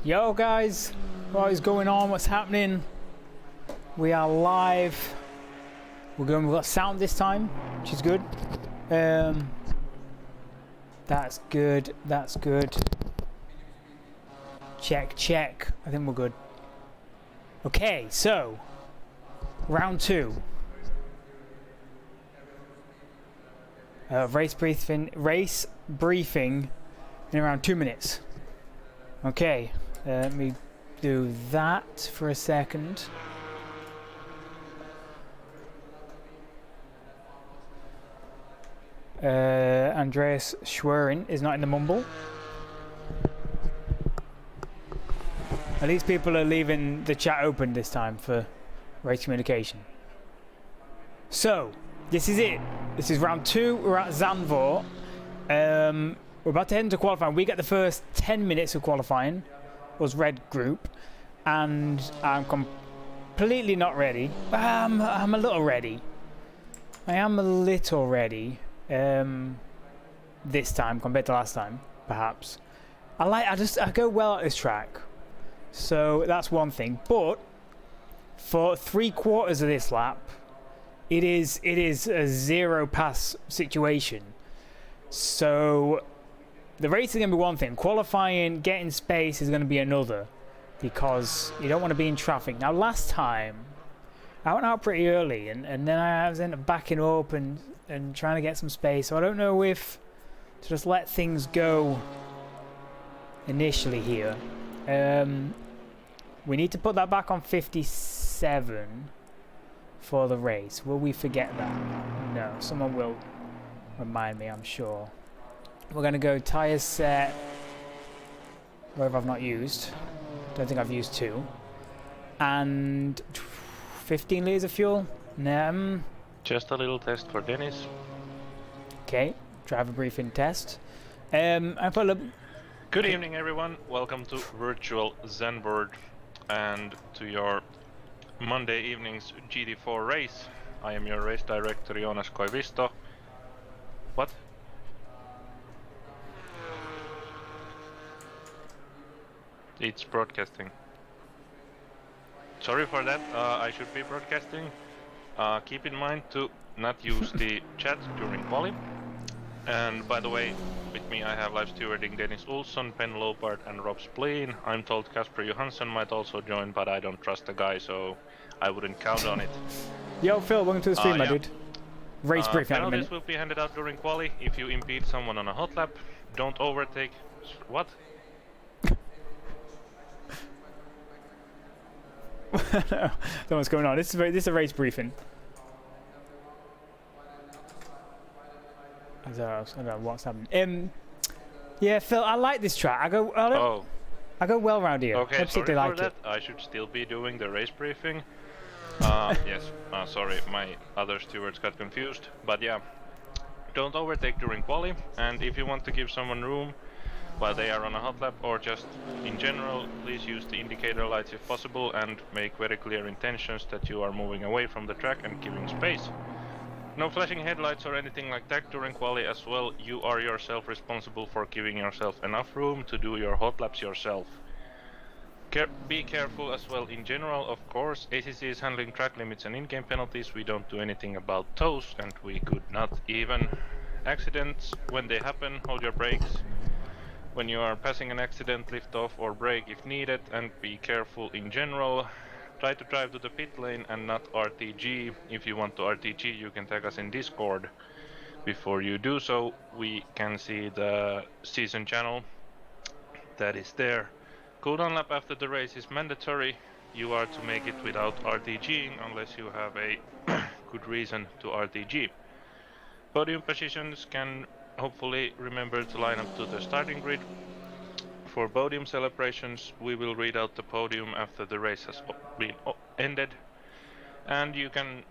Yo guys, what is going on? What's happening? We are live. We've got sound this time, which is good. That's good. That's good. Check, check. I think we're good. Okay, so round two. Race briefing in around 2 minutes. Okay, let me do that for a second. Andreas Schwerin is not in the mumble. At least people are leaving the chat open this time for race communication. So, this is it. This is round two. We're at Zandvoort. We're about to head into qualifying. We get the first 10 minutes of qualifying. Was red group. And I'm completely not ready. I'm a little ready. I am a little ready. This time compared to last time, perhaps. I go well at this track. So that's one thing. But for 3/4 of this lap, it is a zero pass situation. So the race is going to be one thing. Qualifying, getting space is going to be another, because you don't want to be in traffic. Now last time I went out pretty early and then I was ended up backing up and trying to get some space. So I don't know if to just let things go initially here. We need to put that back on 57 for the race. Will we forget that? No, someone will remind me, I'm sure. We're going to go tyres set wherever I've not used. Don't think I've used 2. And 15 litres of fuel. Just a little test for Dennis. Okay, driver briefing test. I put a Good evening, everyone. Welcome to virtual Zandvoort and to your Monday evening's GT4 race. I am your race director, Jonas Koivisto. What? It's broadcasting. Sorry for that. I should be broadcasting. Keep in mind to not use the chat during quali. And by the way, with me I have live stewarding Dennis Olsson, Ben Lopard and Rob Spleen. I'm told Kasper Johansson might also join, but I don't trust the guy, so I wouldn't count on it. Yo Phil, welcome to the stream, my dude. Race briefing in a minute. Penalties will be handed out during quali. If you impede someone on a hot lap, don't overtake. What? I don't know what's going on. This is a race briefing. I don't know what's happening. Yeah, Phil, I like this track. I go well round here. Okay, sorry for that. I should still be doing the race briefing. Yes, sorry, my other stewards got confused. But yeah, don't overtake during quali. And if you want to give someone room while they are on a hot lap, or just in general, please use the indicator lights if possible and make very clear intentions that you are moving away from the track and giving space. No flashing headlights or anything like that during quali as well. You are yourself responsible for giving yourself enough room to do your hot laps yourself. Be careful as well in general, of course. ACC is handling track limits and in-game penalties. We don't do anything about those, and we could not even. Accidents, when they happen, hold your brakes. When you are passing an accident, lift off or brake if needed, and be careful in general. Try to drive to the pit lane and not RTG. If you want to RTG, you can tag us in Discord. Before you do so, we can see the season channel that is there. Cooldown lap after the race is mandatory. You are to make it without RTGing unless you have a good reason to RTG. Podium positions can hopefully remember to line up to the starting grid. For podium celebrations, we will read out the podium after the race has been ended, and you can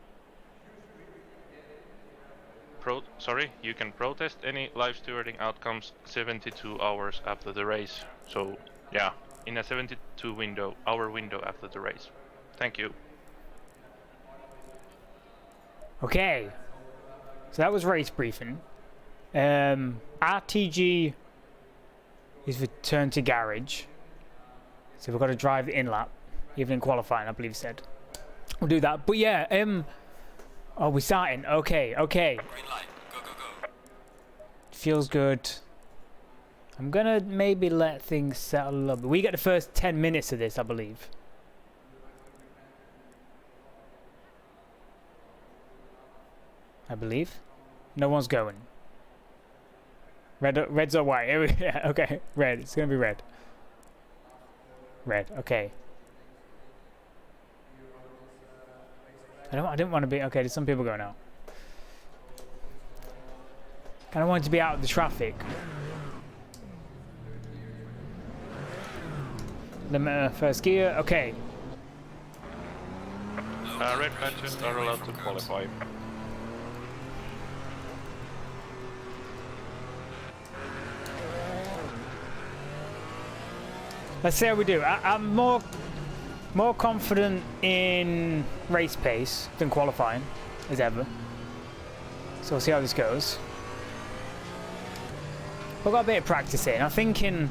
protest any live stewarding outcomes 72 hours after the race. So yeah, in a 72-hour window after the race. Thank you. Okay, so that was race briefing. RTG is returned to garage. So we've got to drive the in lap, even in qualifying, I believe he said. We'll do that. But yeah, oh, we're starting. Okay. Green light. Go, go, go. Feels good. I'm gonna maybe let things settle a little bit. We get the first 10 minutes of this, I believe. No one's going. Red's or white? Yeah, okay, red. It's gonna be red. Red. Okay. I didn't want to be. Okay, there's some people going out. Kind of wanted to be out of the traffic. The first gear. Okay. Red patches are allowed to qualify. Let's see how we do. I'm more confident in race pace than qualifying, as ever. So we'll see how this goes. We've got a bit of practice in. I'm thinking,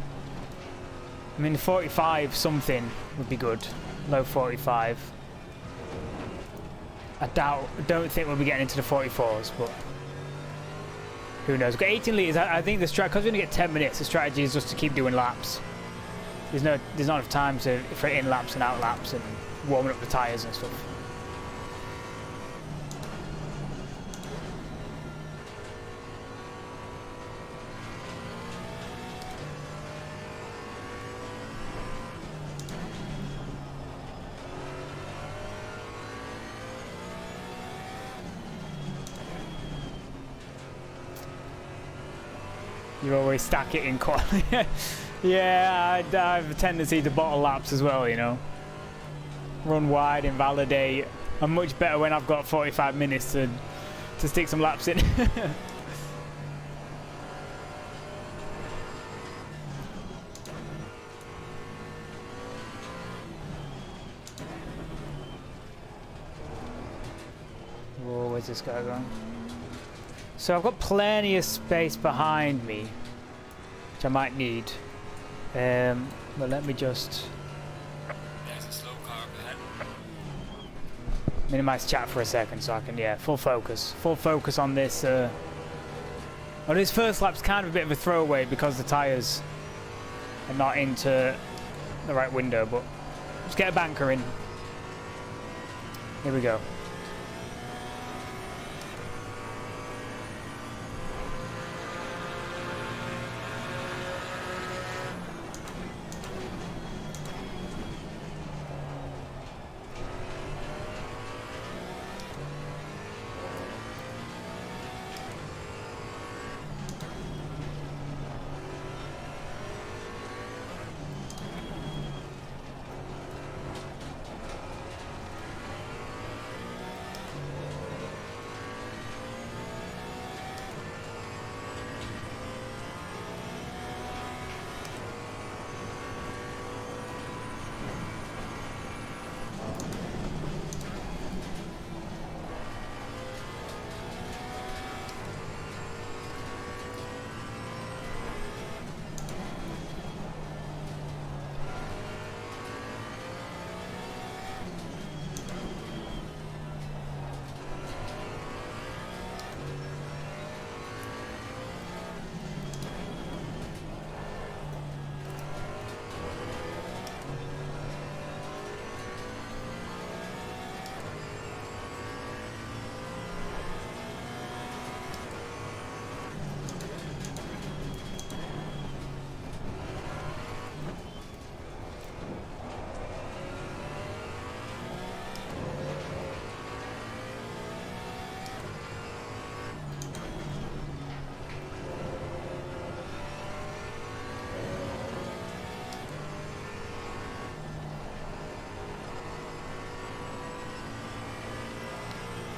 45 something would be good. Low 45. I don't think we'll be getting into the 44s, but who knows? We've got 18 litres. I think the strategy, because we're going to get 10 minutes, the strategy is just to keep doing laps. There's not enough time for in laps and out laps and warming up the tyres and stuff. You always stack it in quality. Yeah, I have a tendency to bottle laps as well, you know. Run wide, invalidate. I'm much better when I've got 45 minutes to stick some laps in. Whoa, where's this guy going? So I've got plenty of space behind me, which I might need. But let me just There's a slow car up ahead. minimize chat for a second so I can, yeah, full focus on this. Oh, this first lap's kind of a bit of a throwaway because the tyres are not into the right window, but let's get a banker in. Here we go.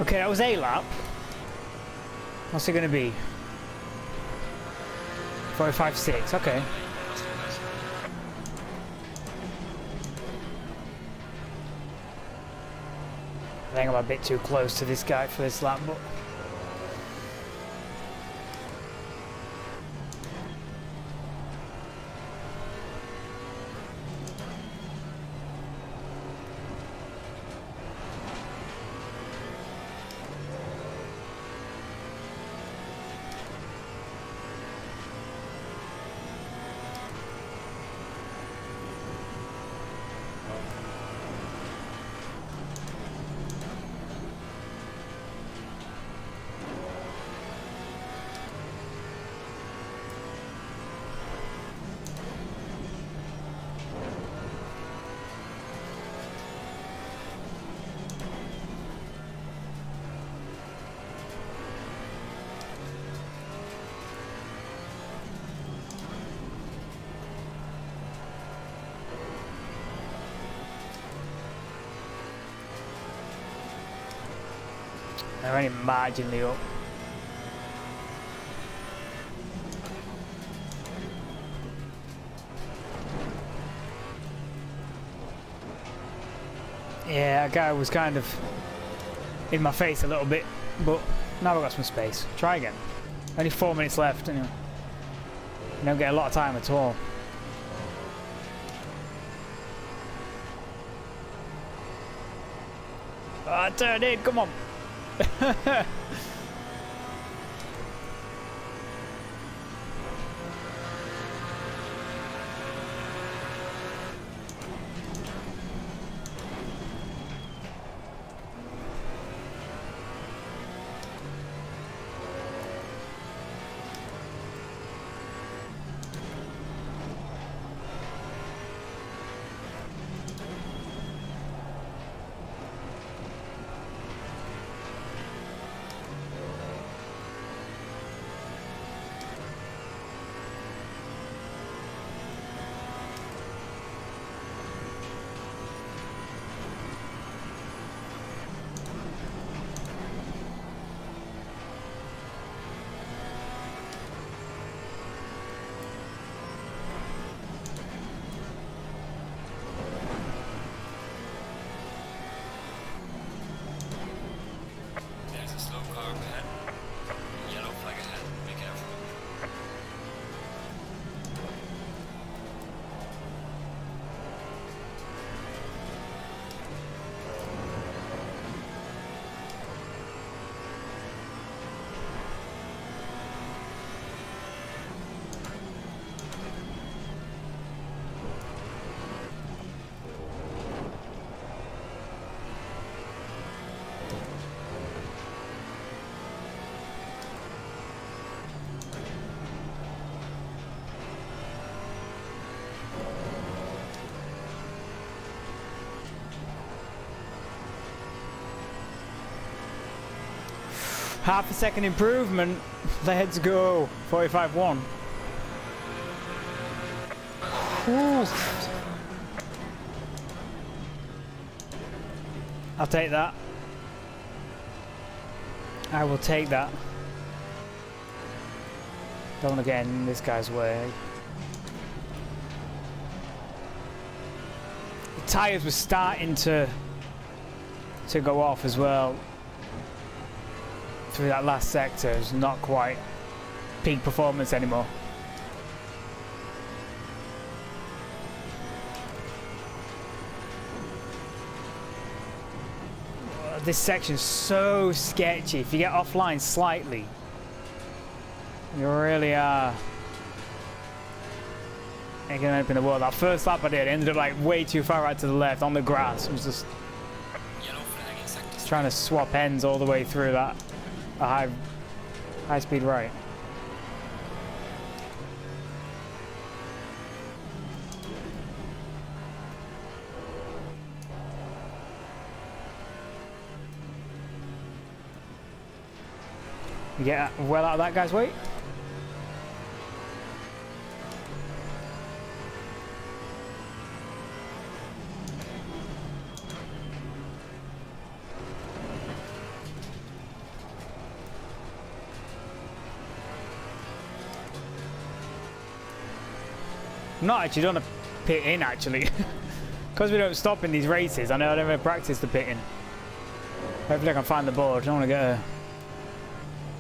Okay, that was a lap. What's it going to be? 45.6, okay. I think I'm a bit too close to this guy for this lap, but... They're only marginally up. Yeah, that guy was kind of in my face a little bit, but now we've got some space. Try again. Only 4 minutes left, anyway. You don't get a lot of time at all. Ah, turn in, come on. There's a slow car up ahead. Yellow flag ahead. Be careful. Half a second improvement. Let's go. 45-1. Ooh. I'll take that. I will take that. Don't want to get in this guy's way. The tyres were starting to go off as well. Through that last sector, it's not quite peak performance anymore. This section's so sketchy. If you get offline slightly, you really are. Ain't gonna open the world. That first lap I did ended up like way too far right to the left on the grass. It was just Yellow flag in sector. trying to swap ends all the way through that. A high speed right. You get well out of that guy's way. I'm not actually done a pit in actually. Because we don't stop in these races, I know I never practice the pitting. Hopefully I can find the board. I don't want to get a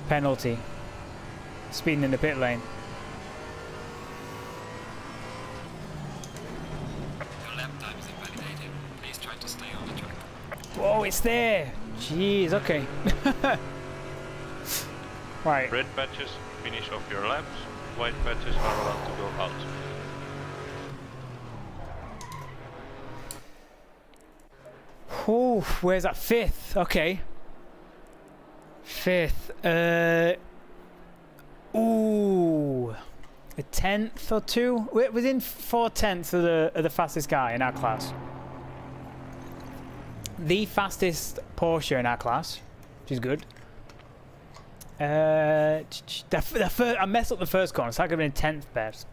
penalty. Speeding in the pit lane. Your lap time is invalidated. Please try to stay on the track. Whoa, it's there! Jeez, okay. Right. Red patches finish off your laps. White patches are allowed to go out. Oh, where's that? 5th? Okay. 5th. Ooh. A 10th or 2? We're within 4/10 of the fastest guy in our class. The fastest Porsche in our class, which is good. I messed up the first corner, so that could have been 10th best.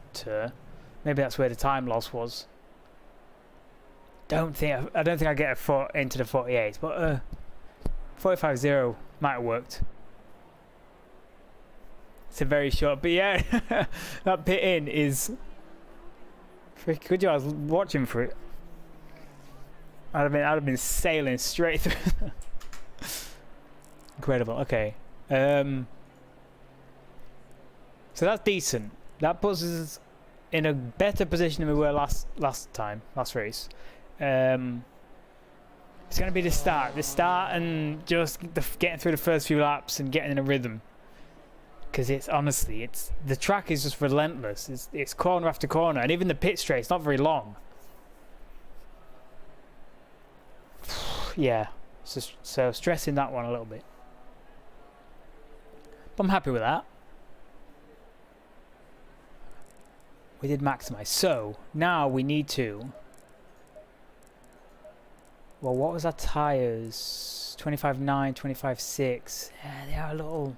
Maybe that's where the time loss was. I don't think I get a foot into the 48, but 45.0 Might have worked. It's a very short, but yeah, that pit in is freaking good. I was watching for it. I'd have been sailing straight through. Incredible. Okay. So that's decent. That puts us in a better position than we were last race. It's going to be the start and just getting through the first few laps and getting in a rhythm. Because it's honestly, the track is just relentless. It's corner after corner, and even the pit straight, it's not very long. Yeah, so stressing that one a little bit. But I'm happy with that. We did maximize. So now we need to. Well, what was our tires? 25.9, 25.6. Yeah, they are a little.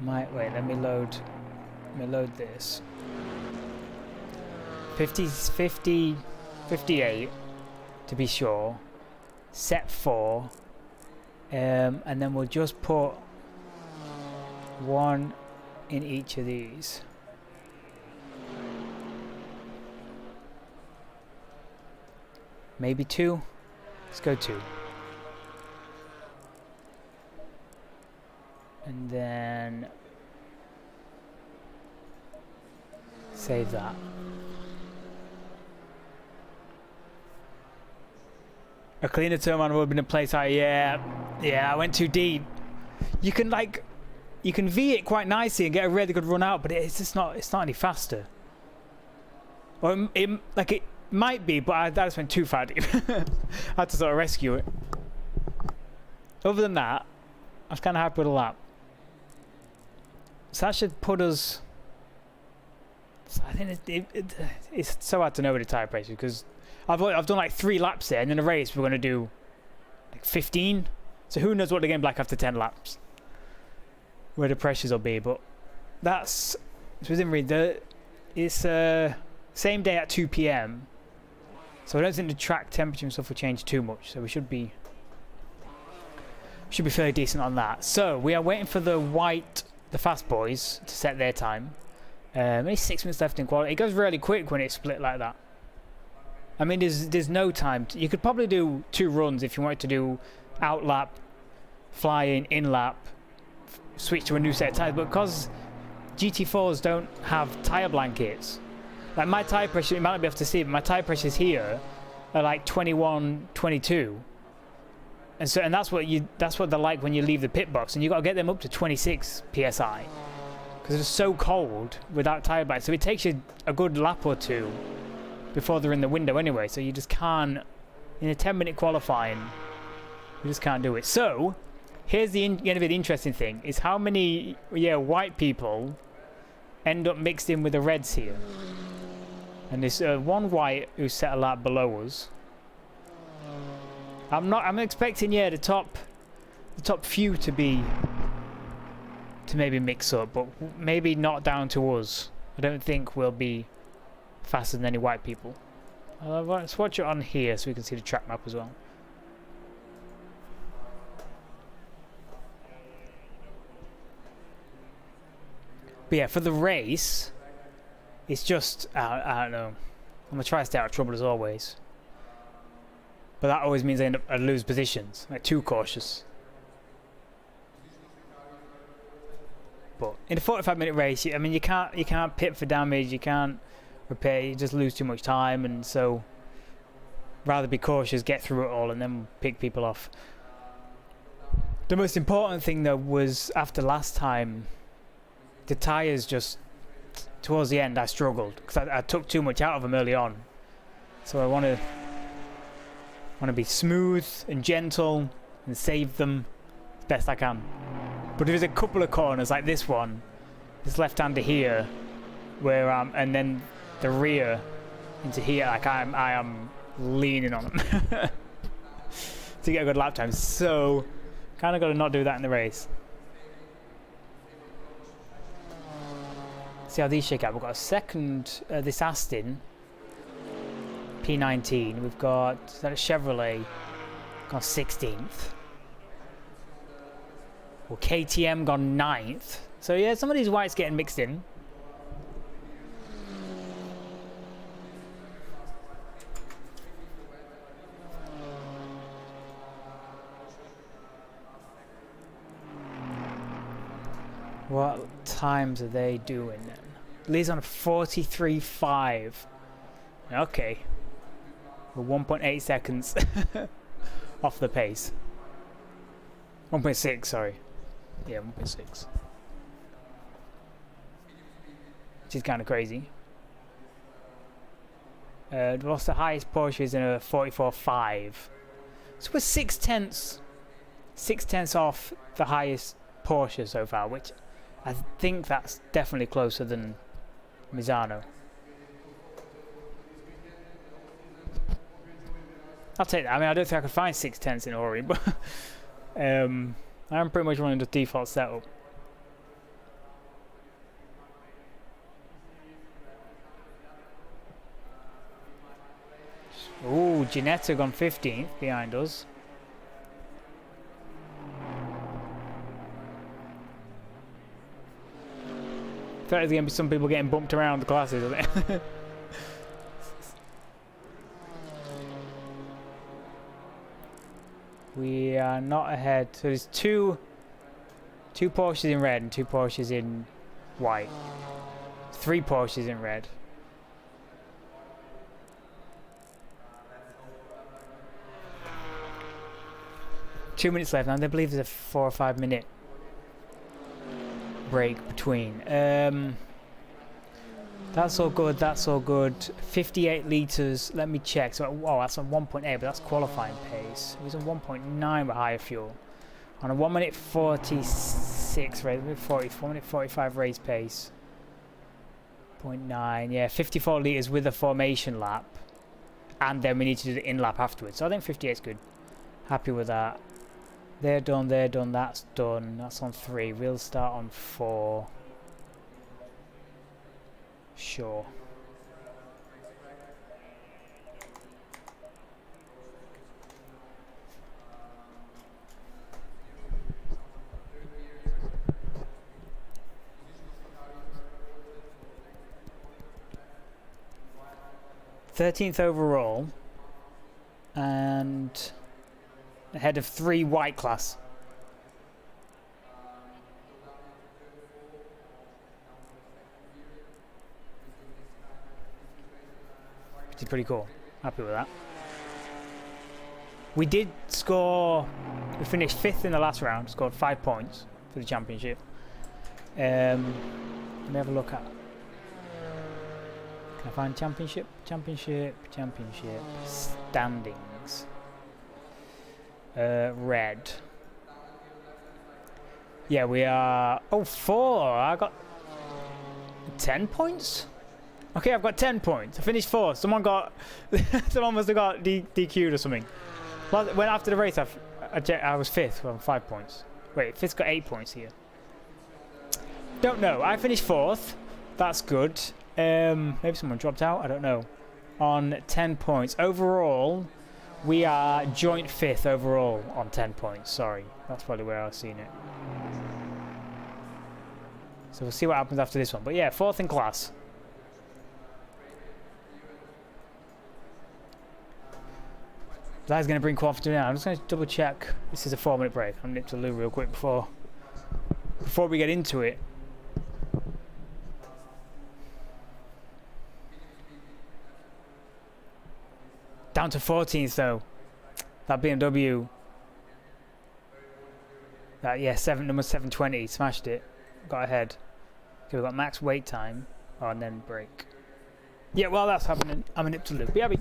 Wait, let me load this. 50, 58 to be sure. Set 4. And then we'll just put one in each of these. Maybe 2. Let's go 2. And then save that. A cleaner turn on would have been a place yeah, I went too deep. You can V it quite nicely and get a really good run out, but it's just not any faster. Or it might be, but I just went too far deep. I had to sort of rescue it. Other than that, I was kind of happy with the lap. So that should put us. I think it's so hard to know with the tyre pressure because I've done like 3 laps there, and in a race we're going to do like 15. So who knows what the game like after 10 laps, where the pressures will be. But it's within read. It's same day at 2 p.m. So I don't think the track temperature and stuff will change too much. So we should be fairly decent on that. So we are waiting for the fast boys to set their time. Only 6 minutes left in quality. It goes really quick when it's split like that. I mean, there's no time. You could probably do 2 runs if you wanted to do out lap, fly in lap, switch to a new set of tires. But because GT4s don't have tire blankets, like my tire pressure, you might not be able to see it, but my tire pressures here are like 21, 22. And that's what they're like when you leave the pit box, and you got to get them up to 26 psi because it's so cold without tire blankets. So it takes you a good lap or 2 before they're in the window anyway. So you just can't, in a 10-minute qualifying, you just can't do it. So here's the interesting thing: is how many white people end up mixed in with the reds here. And there's one white who set a lap below us. I'm expecting the top few to maybe mix up, but maybe not down to us. I don't think we'll be faster than any white people. Let's watch it on here so we can see the track map as well. But yeah, for the race, it's just I don't know. I'm gonna try to stay out of trouble as always. But that always means I lose positions. Like too cautious. But in a 45-minute race, I mean, you can't pit for damage, you can't repair, you just lose too much time, and so rather be cautious, get through it all, and then pick people off. The most important thing though was after last time, the tyres just towards the end I struggled because I took too much out of them early on. So I want to be smooth and gentle and save them as best I can. But there's a couple of corners like this one, this left-hander here, where and then the rear into here, like I am leaning on them to get a good lap time. So kind of got to not do that in the race. See how these shake out. We've got a second, this Aston P19. We've got, is that a Chevrolet? Gone 16th. Well, KTM gone 9th. So yeah, some of these whites getting mixed in. What times are they doing then? Lee's on 43.5. Okay. We're 1.8 seconds off the pace. 1.6, sorry. Yeah, 1.6. Which is kind of crazy. What's the highest Porsche is in a 44.5. So we're 6/10 off the highest Porsche so far, which I think that's definitely closer than Misano. I'll take that. I mean, I don't think I could find 6/10 in Ori, but I'm pretty much running the default setup. Ooh, Ginetta gone 15th behind us. I thought there's going to be some people getting bumped around the classes, isn't it? We are not ahead. So there's two Porsches in red and 2 Porsches in white. 3 Porsches in red. Two minutes left, and I believe there's a 4 or 5 minute break between. That's all good. That's all good. 58 liters. Let me check. So, oh, that's on 1.8, but that's qualifying pace. It was on 1.9 with higher fuel. On a 1 minute 46 race, 1 minute 45 race pace. 0.9. Yeah, 54 liters with a formation lap, and then we need to do the in lap afterwards. So I think 58 is good. Happy with that. They're done, that's done. That's on 3. We'll start on 4. Sure. Thirteenth overall, and ahead of 3 white class. Which is pretty cool. Happy with that. We did score. We finished 5th in the last round. Scored 5 points for the championship. Let me have a look at. Can I find championship standings? Red. Yeah, we are. Oh, 4. I got 10 points. Okay, I've got 10 points. I finished 4th. Someone must have got DQ'd or something. Well, when after the race, I was 5th on 5 points. Wait, 5th's got 8 points here. Don't know. I finished 4th. That's good. Maybe someone dropped out. I don't know. On 10 points overall, we are joint 5th overall on 10 points. Sorry, that's probably where I've seen it. So we'll see what happens after this one. But yeah, 4th in class. That's going to bring quality down. I'm just going to double check. This is a 4-minute break. I'm nip to the loo real quick before we get into it. Down to 14th though. That BMW. That number 720 smashed it. Got ahead. Okay, we've got max wait time. Oh, and then break. Yeah, well that's happening. I'm a nip to the loo. Be happy.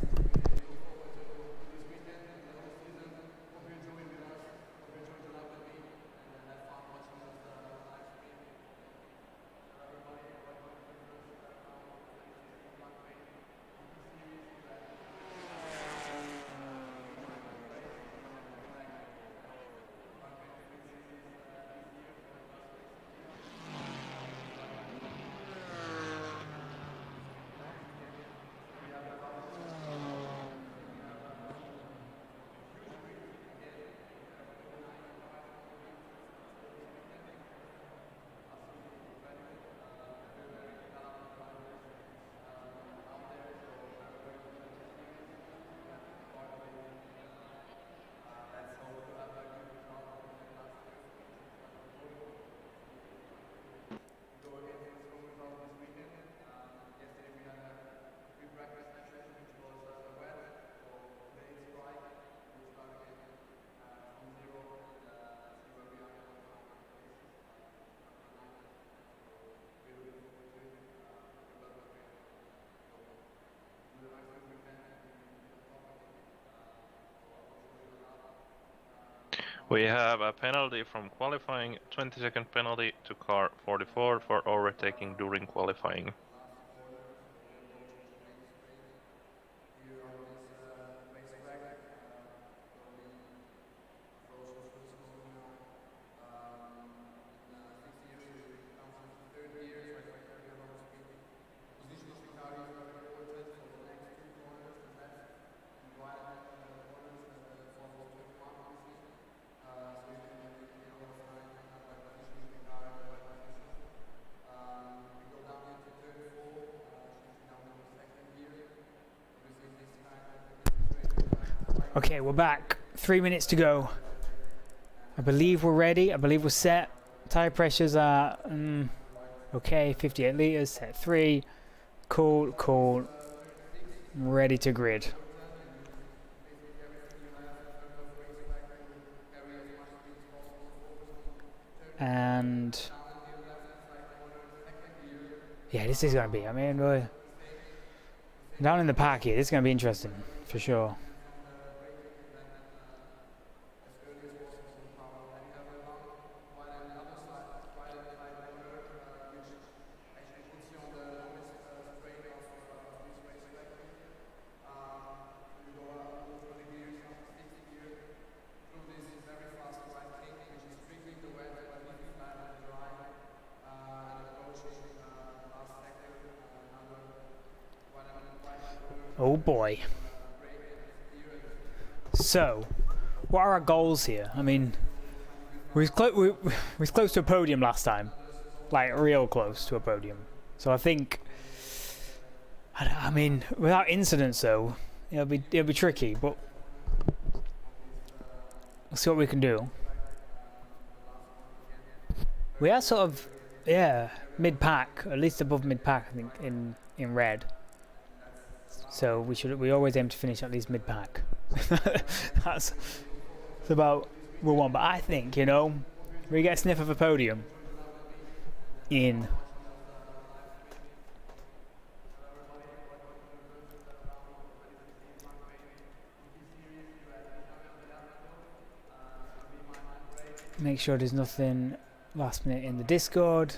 We have a penalty from qualifying, 20-second penalty to car 44 for overtaking during qualifying. Okay, we're back. 3 minutes to go. I believe we're ready. I believe we're set. Tire pressures are okay. 58 liters. Set 3. Cool, cool. Ready to grid. And yeah, this is gonna be. I mean, we're down in the pack here. This is gonna be interesting for sure. Oh boy. So, what are our goals here? I mean, we was close to a podium last time, like real close to a podium. So I think, I mean, without incidents though, it'll be tricky. But let's see what we can do. We are sort of, yeah, mid-pack, at least above mid-pack, I think, in red. So we always aim to finish at least mid-pack. That's about what we want. But I think, you know, we get a sniff of a podium in make sure there's nothing last minute in the Discord.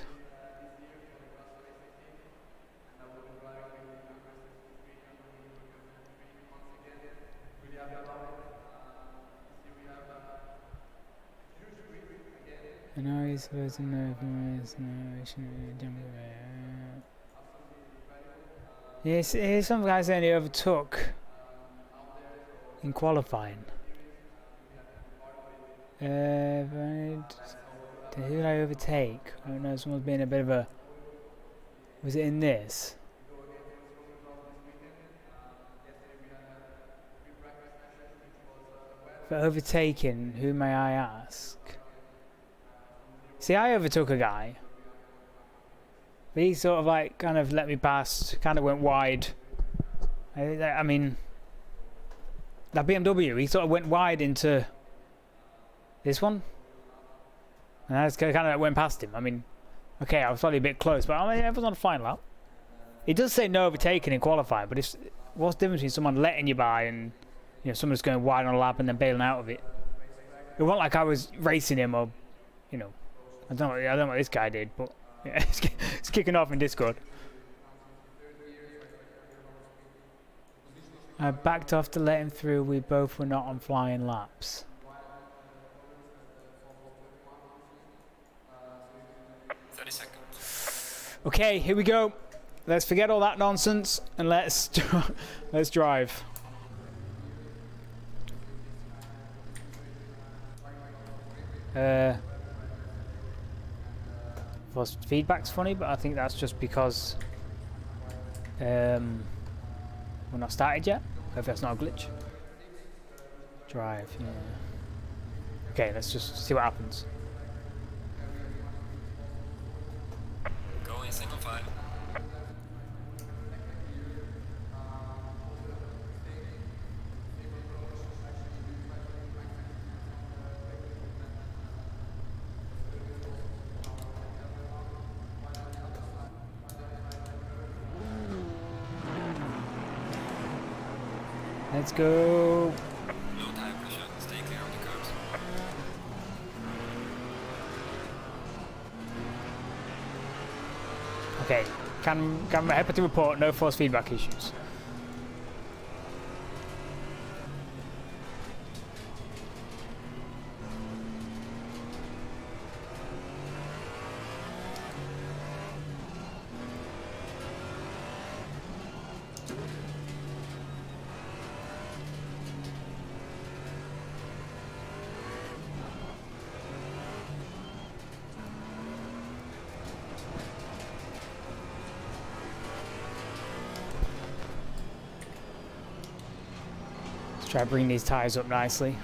Yes, here's some guys saying he overtook in qualifying. Who did I overtake? I don't know, someone's been a bit of a... Was it in this? For overtaking, who may I ask? See, I overtook a guy. But he sort of like kind of let me pass, kind of went wide. I mean, that BMW, he sort of went wide into this one. And I just kind of went past him. I mean, okay, I was probably a bit close, but I mean, everyone's on the final lap. It does say no overtaking in qualifying, but what's the difference between someone letting you by and, you know, someone just going wide on a lap and then bailing out of it? It wasn't like I was racing him or, you know, I don't know what this guy did, but yeah, it's kicking off in Discord. I backed off to let him through. We both were not on flying laps. 30 seconds. Okay, here we go. Let's forget all that nonsense and let's drive. Feedback's funny, but I think that's just because we're not started yet. Hope that's not a glitch. Drive, yeah. Okay, let's just see what happens. Go in single file. Let's go. Low tire pressure. Stay clear of the curves. Okay, can happy to report no force feedback issues. Try to bring these tires up nicely.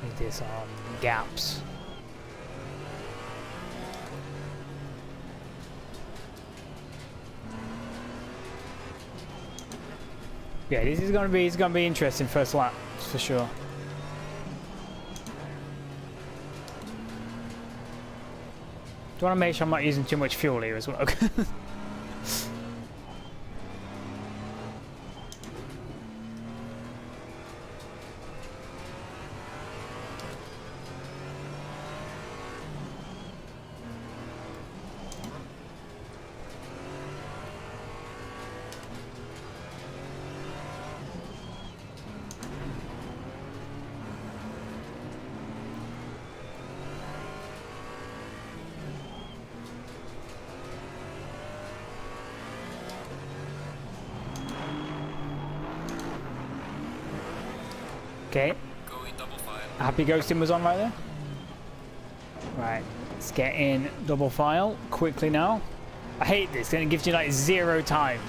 Make this on gaps. Yeah, this is gonna be interesting first lap for sure. Do want to make sure I'm not using too much fuel here as well. Okay. Going double file. Happy ghosting was on right there. Right, let's get in double file quickly now. I hate this, then it gives you like 0 time.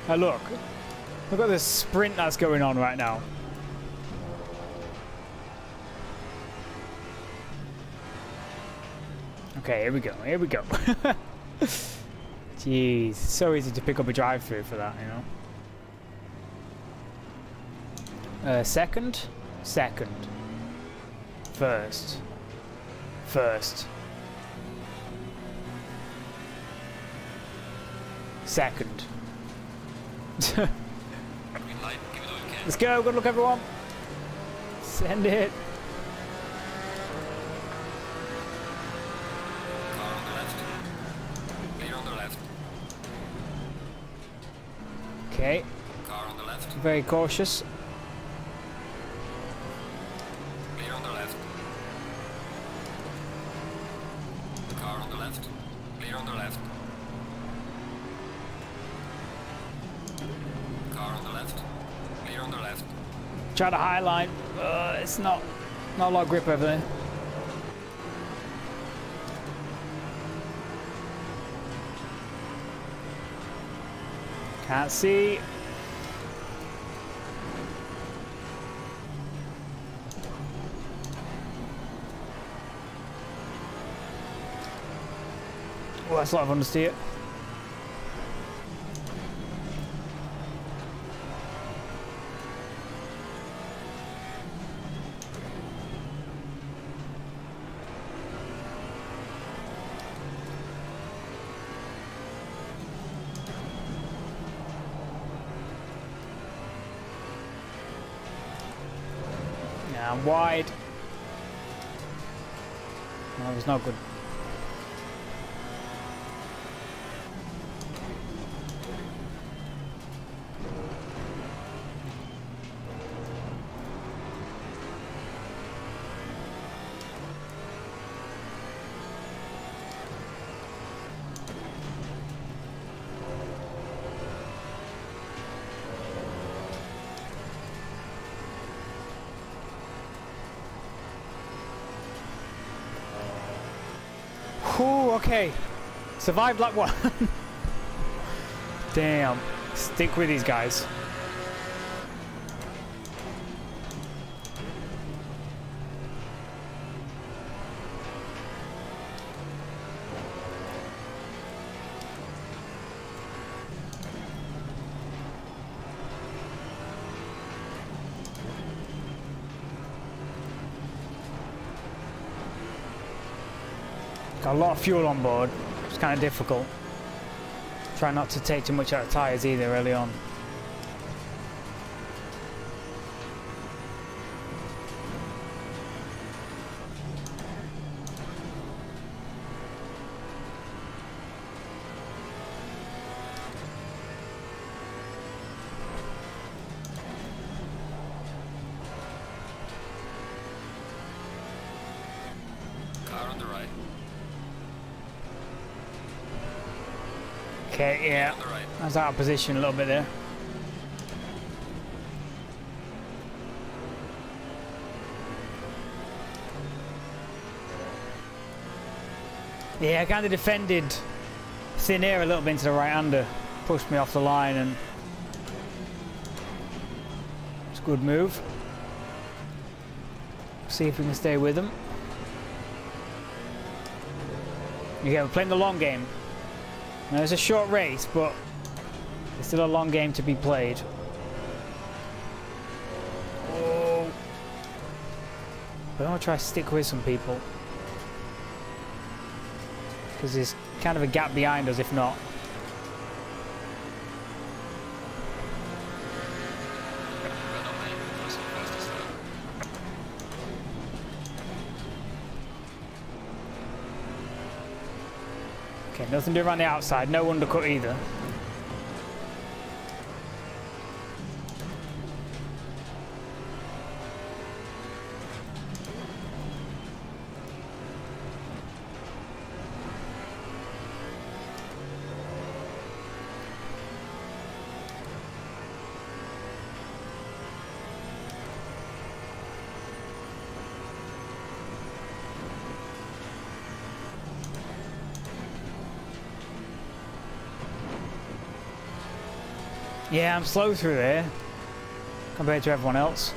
Oh look at the sprint that's going on right now. Okay, here we go, here we go. Jeez, so easy to pick up a drive-through for that, you know. Second, first, second. Green light, give it all you can. Let's go, good luck everyone. Send it. Car on the left. Clear on the left. Okay, Car on the left. very cautious. Clear on the left. Car on the left. Clear on the left. Car on the left. Clear on the left. Try to high line. It's not a lot of grip over there. Can't see. Oh, that's a lot of understeer. Yeah, I'm wide. No, it's not good. Whew, okay. Survived lap 1. Damn. Stick with these guys. Got a lot of fuel on board. It's kind of difficult. Try not to take too much out of tyres either early on. Car on the right. Okay, yeah. On the right. I was out of position a little bit there. Yeah, I kind of defended thin air a little bit into the right-hander. Pushed me off the line and it's a good move. See if we can stay with them. Yeah, we're playing the long game. Now, it's a short race, but it's still a long game to be played. Oh. But I'll try to stick with some people. Because there's kind of a gap behind us if not. Well done, mate. That was so fast to start. Okay, nothing doing around the outside, no undercut either. Yeah, I'm slow through there compared to everyone else.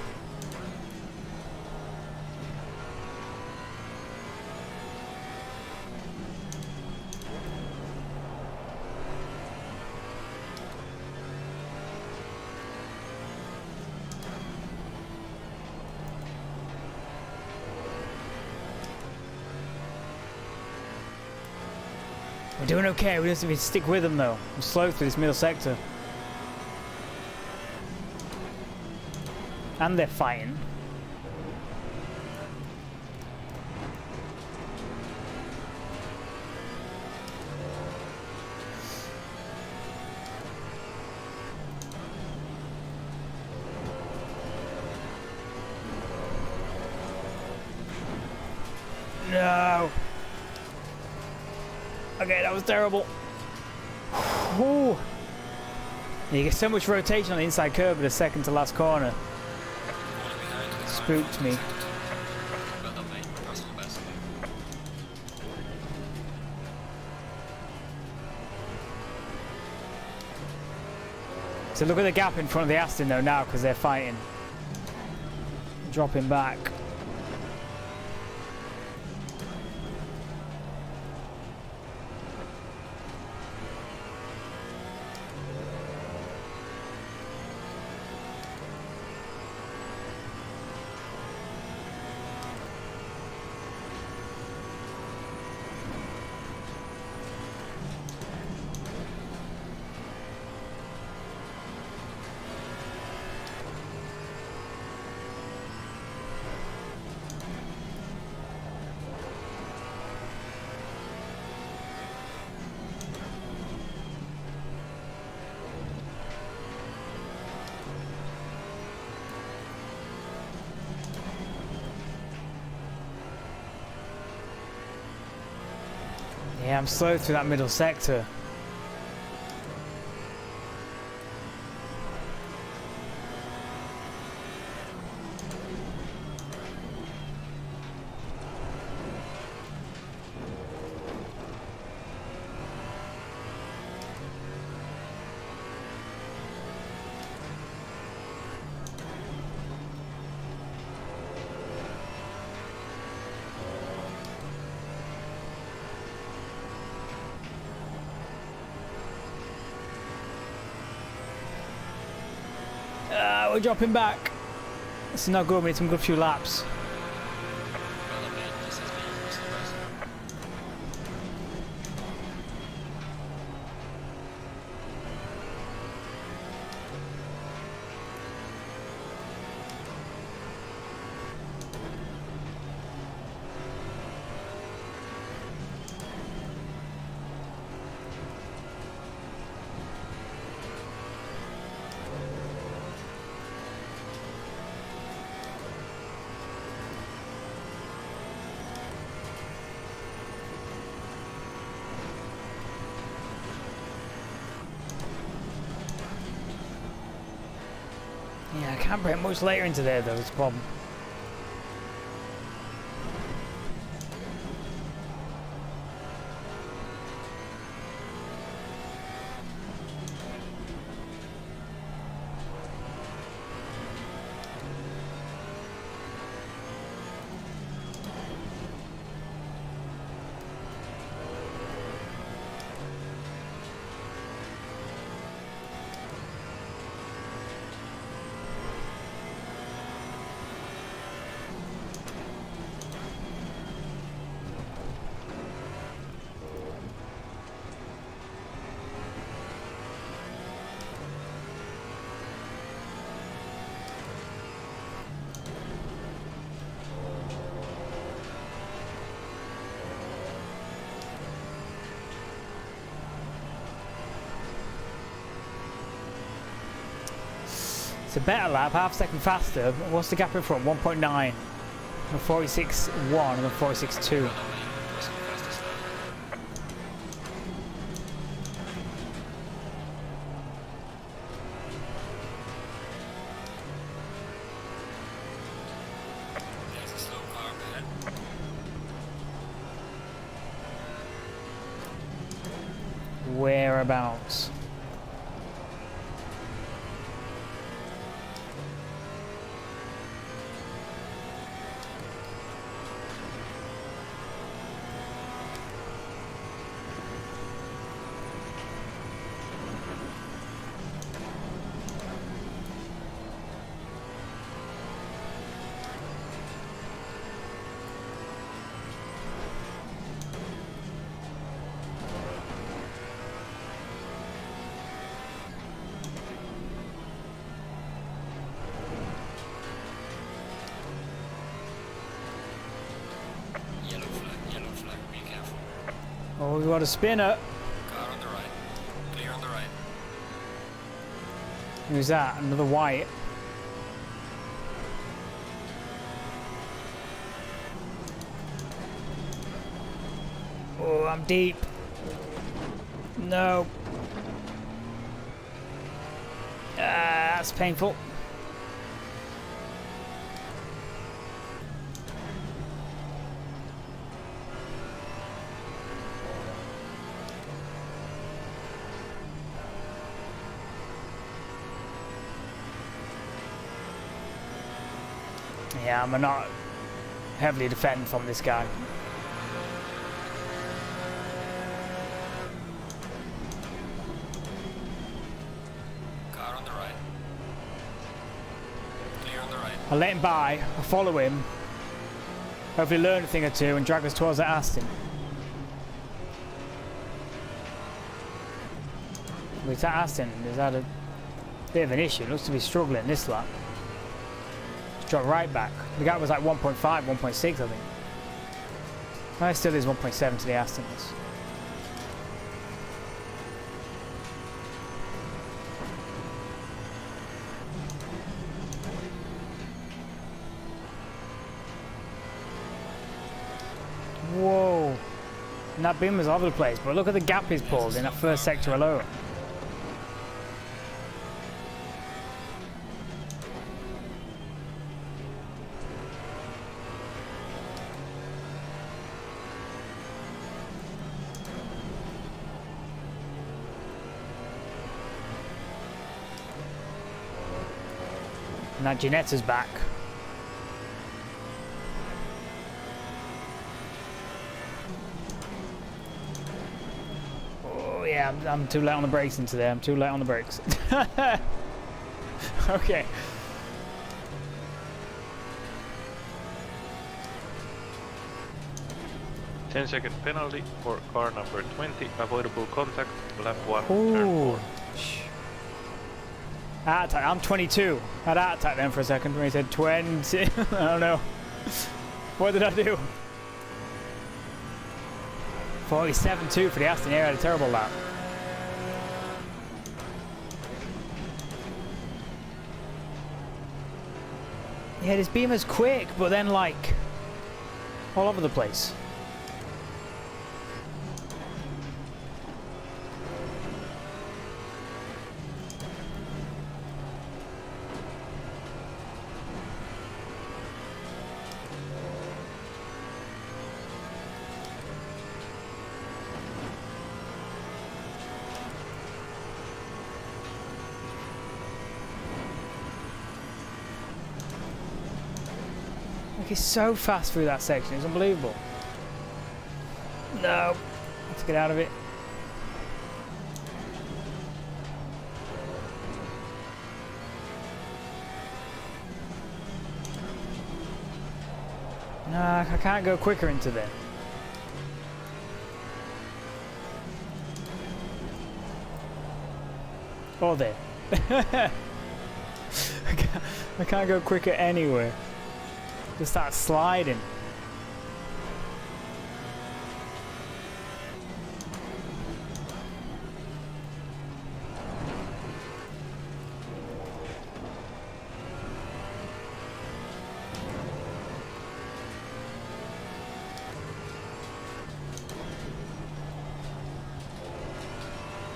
We're doing okay, we just need to stick with them though. I'm slow through this middle sector. And they're fighting. No. Okay, that was terrible. Ooh. You get so much rotation on the inside curve at the second to last corner. Falling behind to the Spooked me. Well done, mate. Personal best. So look at the gap in front of the Aston though now because they're fighting. Dropping back. Yeah, I'm slow through that middle sector. We're dropping back. This is not good. We need some good few laps. Well done, mate. This has been personal best. can't break much later into there though, it's a problem. It's a better lap, half a second faster. What's the gap in front? 1.9. And 46.1 and then 46.2. There's a slow car ahead. Whereabouts? Yellow flag, be careful. Oh, we got a spinner. Car on the right. Clear on the right. Who's that? Another white. Oh, I'm deep. No. That's painful. Yeah, I'm not heavily defending from this guy. Car on the right. Clear on the right. I let him by, I follow him, hopefully learn a thing or two and drag us towards that Aston. With that Aston, has had a bit of an issue. Looks to be struggling this lap. Drop right back. The gap was like 1.5, 1.6 I think. It still is 1.7 to the Astons. Whoa. And that beam was all over the place, but look at the gap he's pulled in that first sector alone. And that Ginetta's back. Oh yeah, I'm too late on the brakes into there. I'm too late on the brakes. Okay. Ten-second penalty for car number 20, avoidable contact, lap 1, turn Ooh. 4. Heart attack. I'm 22. I had a heart attack then for a second when he said 20. I don't know. What did I do? 47.2 for the Aston here. I had a terrible lap. Yeah, this beamer's quick, but then like all over the place. track is so fast through that section. It's unbelievable. No. Let's get out of it. Nah, I can't go quicker into there. Or there. I can't go quicker anywhere. Just start sliding.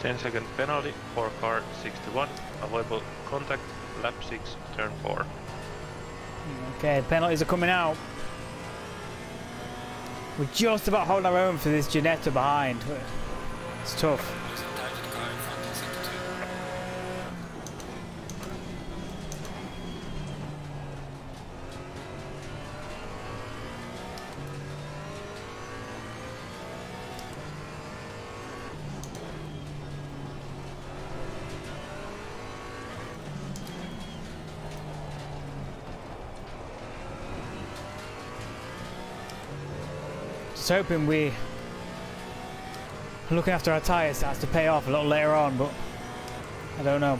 Ten-second penalty for car 61. Avoidable contact. Lap 6, turn 4. Okay, the penalties are coming out. We're just about holding our own for this Ginetta behind. It's tough. Losing time to the car in front in sector 2. Just hoping we looking after our tyres starts to pay off a little later on, but I don't know.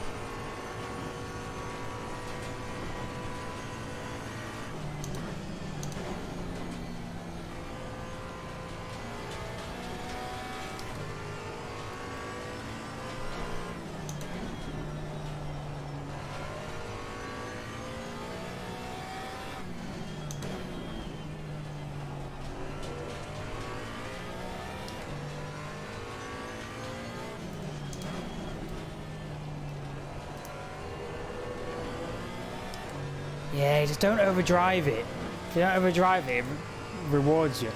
Yeah, just don't overdrive it. If you don't overdrive it, it rewards you.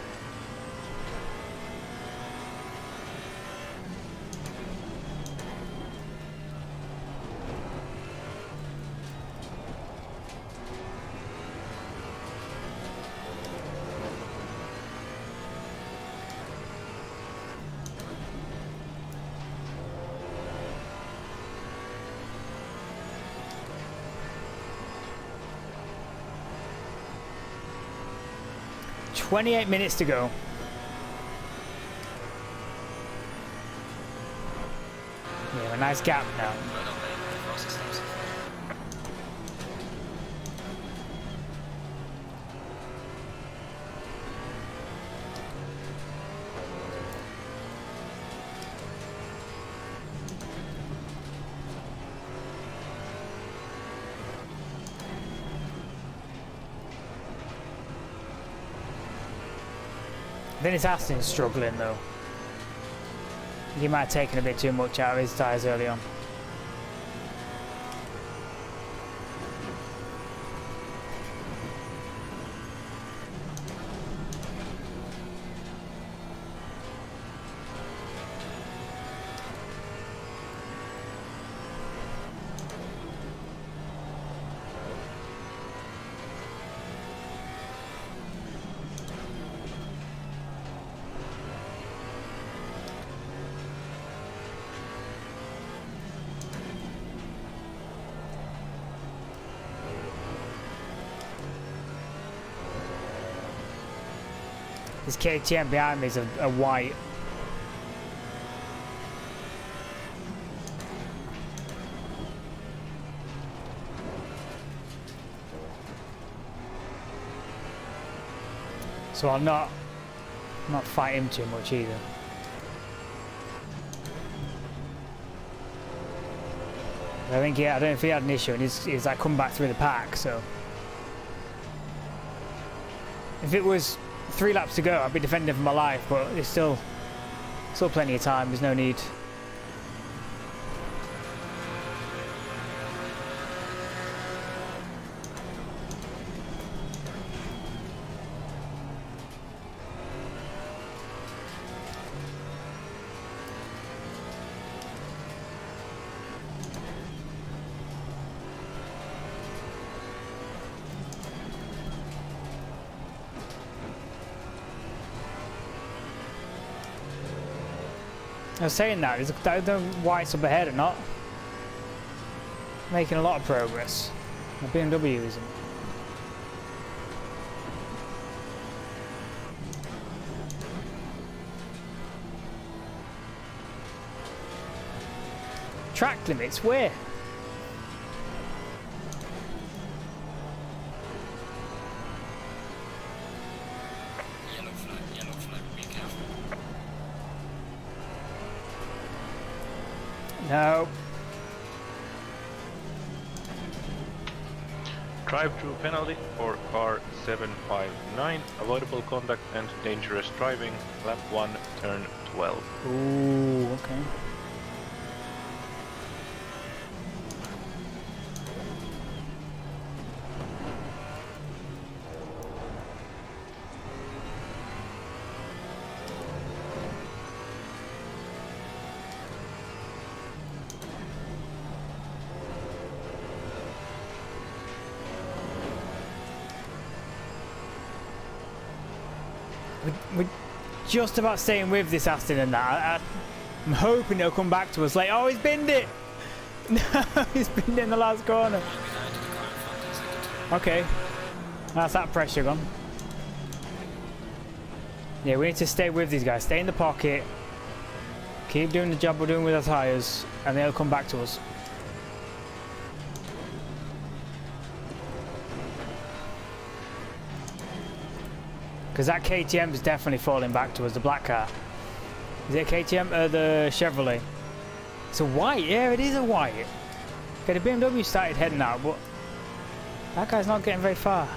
"28 minutes to go." We have a nice gap now. Well done, mate. The Corsa stops. I think it's Aston's struggling though. He might have taken a bit too much out of his tyres early on. This KTM behind me is a white. So I'll not fight him too much either. I think I don't know if he had an issue and he's like come back through the pack, so if it was 3 laps to go, I'd be defending for my life, but there's still plenty of time. There's no need. I was saying that, I don't know why it's up ahead or not. Making a lot of progress. My BMW isn't. Track limits, where? Yellow flag, be careful. No. Drive-through penalty for car 759, avoidable contact and dangerous driving, lap 1, turn 12. Ooh, okay. We're just about staying with this Aston and that. I'm hoping it'll come back to us like, oh, he's binned it! No, he's binned it in the last corner. Behind the car in front in sector 2. Okay. That's that pressure gone. Yeah, we need to stay with these guys. Stay in the pocket. Keep doing the job we're doing with our tyres, and they'll come back to us. Because that KTM is definitely falling back to us, the black car. Is it a KTM or the Chevrolet? It's a white, yeah, it is a white. Okay, the BMW started heading out, but that guy's not getting very far.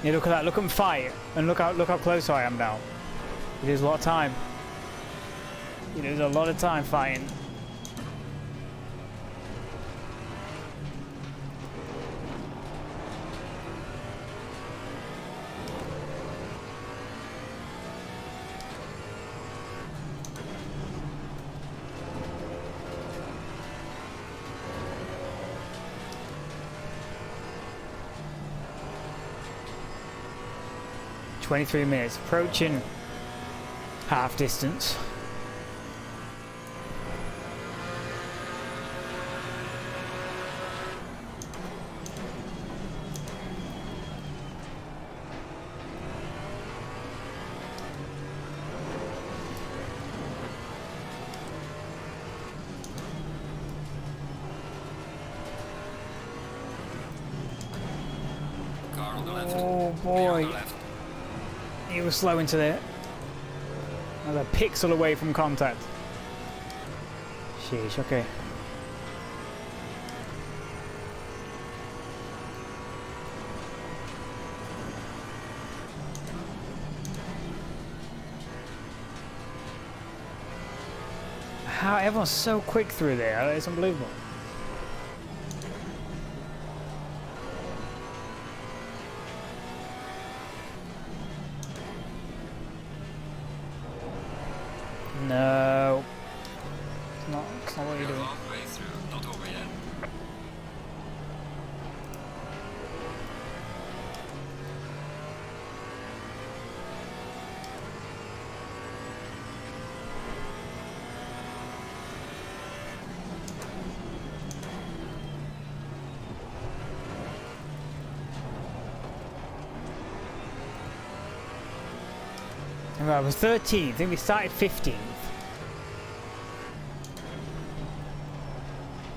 Yeah, look at that. Look at him fight, and look how close I am now. He loses a lot of time. He loses a lot of time fighting. "23 minutes, approaching half distance." Car on the left. Oh Clear on boy. the left. He was slow into there. Another pixel away from contact. Sheesh, okay. How everyone's so quick through there, it's unbelievable. No. It's not what you're We're doing. halfway through, not over yet. Right, we're 13th. I think we started 15th.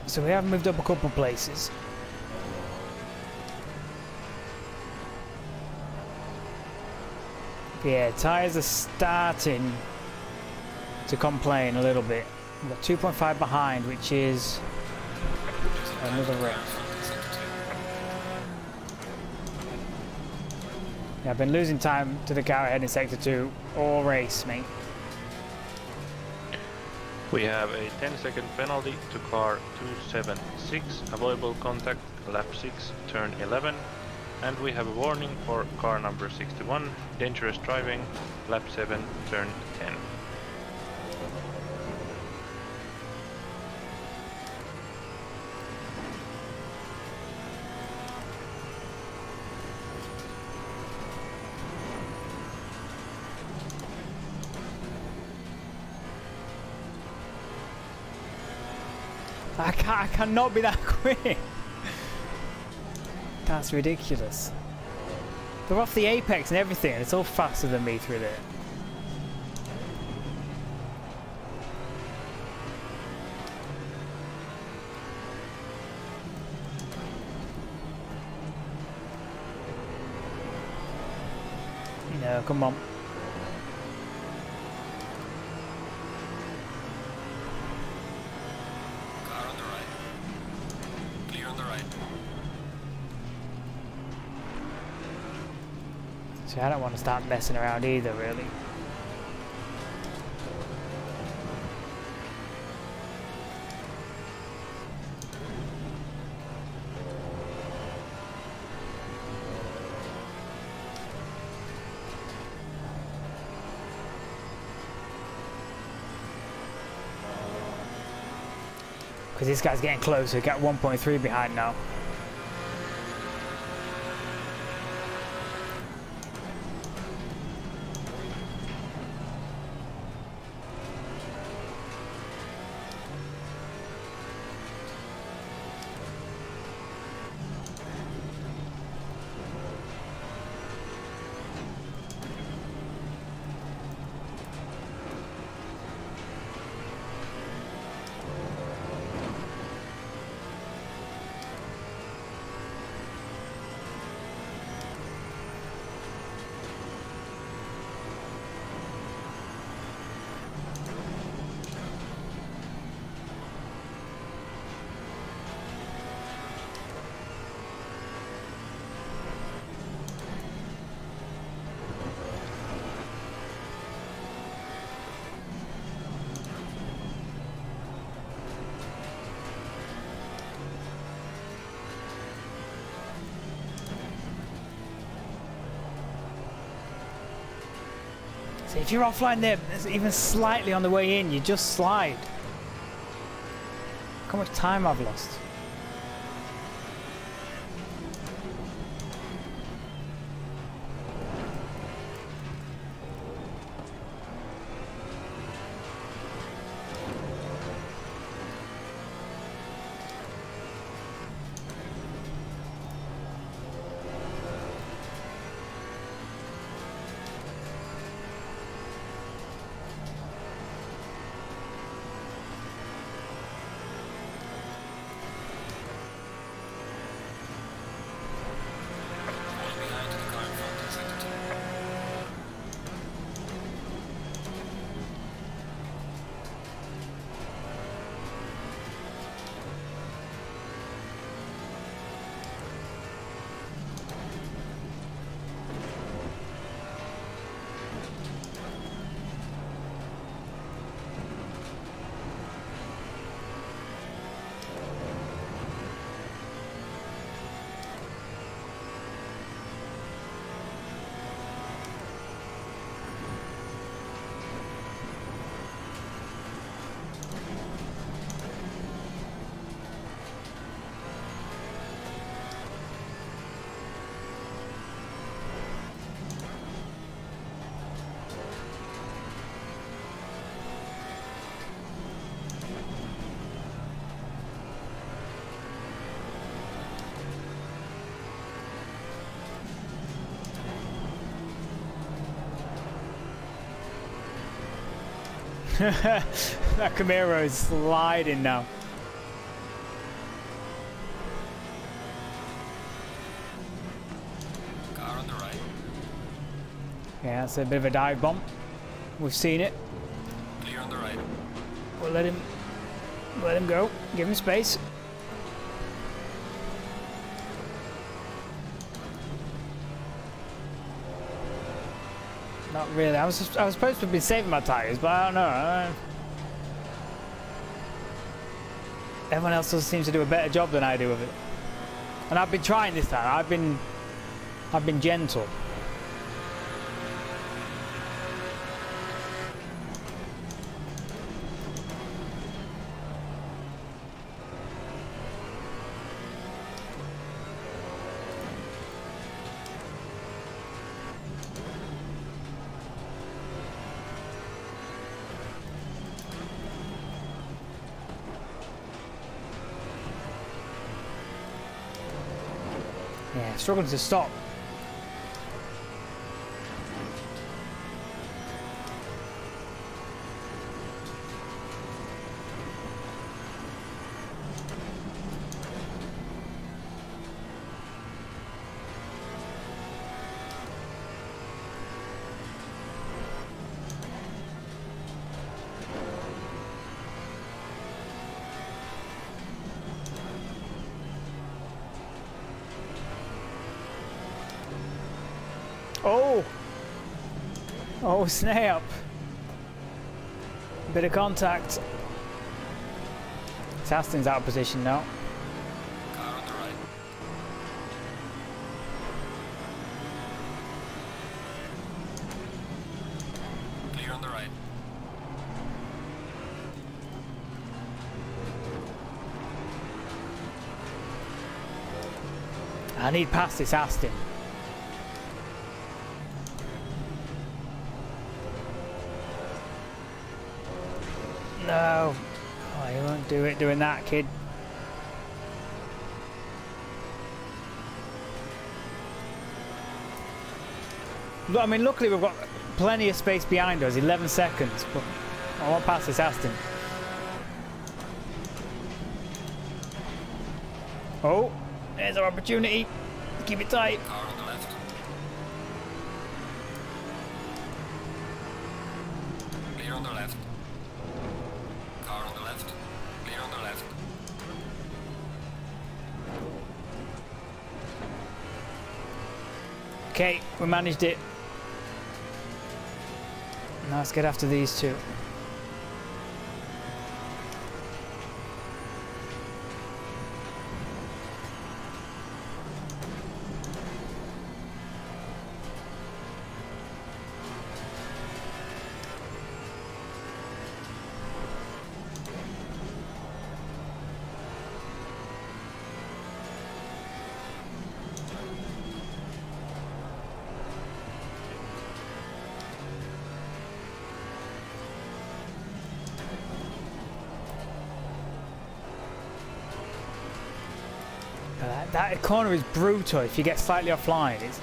So we have moved up a couple places. Yeah, tyres are starting to complain a little bit. We've got 2.5 behind, which is another wreck. Yeah, I've been losing time to the car ahead in sector 2 all race, mate. We have a 10-second penalty to car 276, avoidable contact, lap 6, turn 11. And we have a warning for car number 61, dangerous driving, lap 7, turn 10. I cannot be that quick. That's ridiculous. They're off the apex and everything, and it's all faster than me through there. No, come on. Car on the right. Clear on the right. See, I don't want to start messing around either, really. Because this guy's getting closer, got 1.3 behind now. See, if you're offline there, even slightly on the way in, you just slide. Look how much time I've lost. Falling behind to the car in front in sector 2. That Camaro is sliding now. Car on the right. Yeah, that's a bit of a dive bomb. We've seen it. Clear on the right. We'll let him go. Give him space. Not really. I was supposed to be saving my tyres, but I don't know. Everyone else does seem to do a better job than I do with it. And I've been trying this time. I've been gentle. Yeah, struggling to stop. Oh! Oh, snap! Bit of contact. Aston's out of position now. Car on the right. Clear on the right. I need past this Aston. No. Oh, you won't do it doing that, kid. Look, I mean, luckily we've got plenty of space behind us, 11 seconds, but I want past this Aston. Oh, there's our opportunity. Keep it tight. Car on the left. Clear on the left. Car on the left. Clear on the left. Okay, we managed it. Now let's get after these two. That corner is brutal if you get slightly offline. It's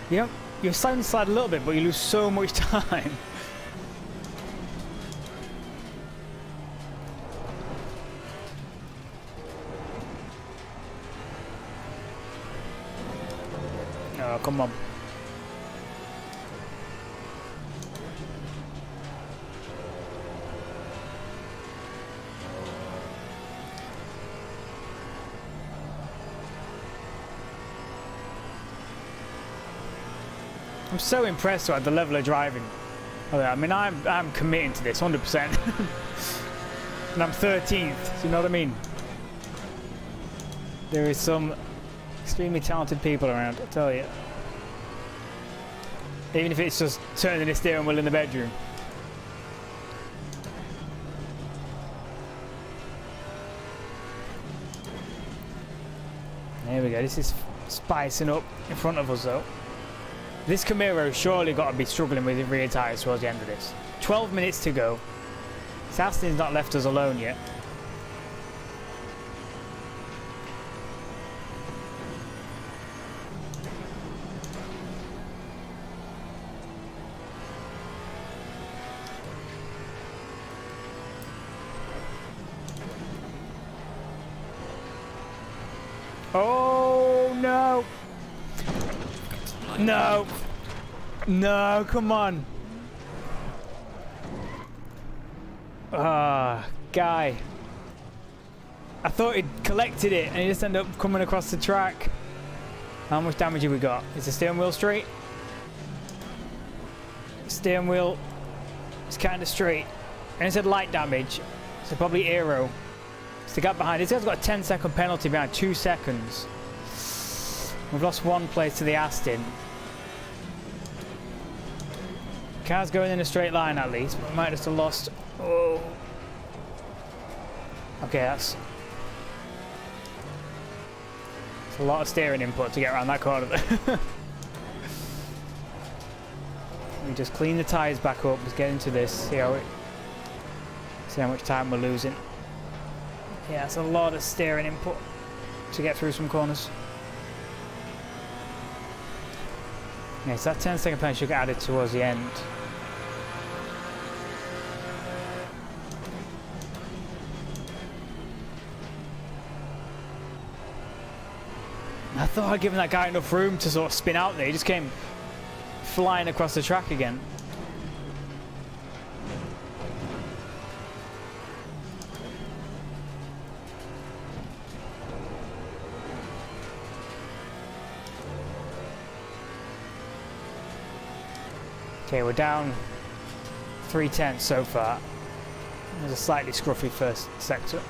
you're starting to slide a little bit, but you lose so much time. Oh, come on. I'm so impressed at the level of driving. I mean, I'm committing to this 100%. And I'm 13th, do you know what I mean? There is some extremely talented people around, I tell you. Even if it's just turning the steering wheel in the bedroom. There we go, this is spicing up in front of us though. This Camaro has surely got to be struggling with the rear tyres towards the end of this. 12 minutes to go. Aston's not left us alone yet. Oh no! No! No, come on! Ah, guy. I thought he'd collected it and he just ended up coming across the track. How much damage have we got? Is the steering wheel straight? steering wheel is kind of straight. And it said light damage, so probably aero. It's the gap behind. This guy's got a 10-second penalty behind, 2 seconds. We've lost 1 place to the Aston. Car's going in a straight line at least, but we might just have lost. Oh. Okay, that's a lot of steering input to get around that corner. We just clean the tyres back up, let's get into this, see how much time we're losing. Yeah, it's a lot of steering input to get through some corners. Yeah, so that 10-second penalty should get added towards the end. I thought I'd given that guy enough room to sort of spin out there. He just came flying across the track again. Okay, we're down 3/10 so far. There's a slightly scruffy first sector.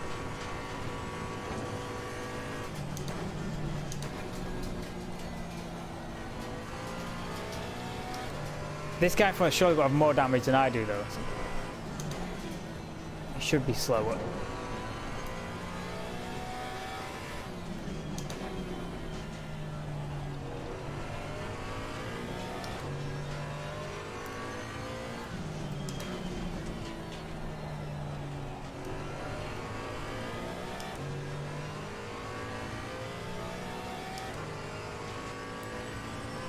This guy for sure will have more damage than I do though. He should be slower.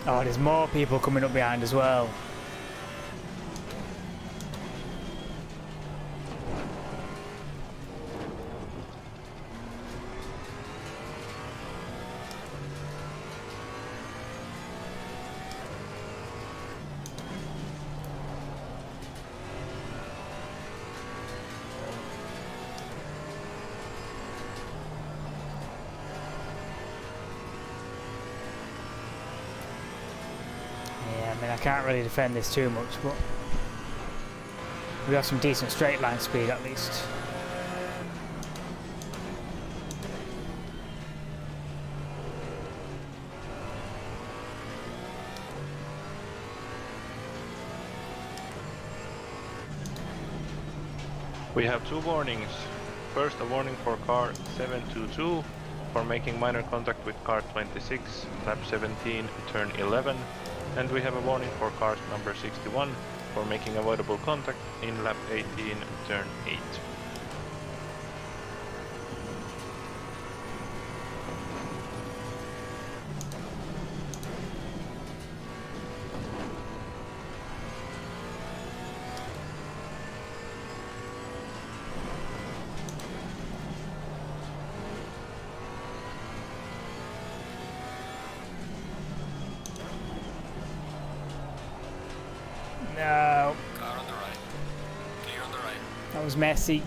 Oh, there's more people coming up behind as well. I can't really defend this too much, but we got some decent straight line speed at least. We have 2 warnings. First, a warning for car 722 for making minor contact with car 26, lap 17, turn 11. And we have a warning for car number 61 for making avoidable contact in lap 18, turn 8. No. Car on the right. Clear on the right. That was messy.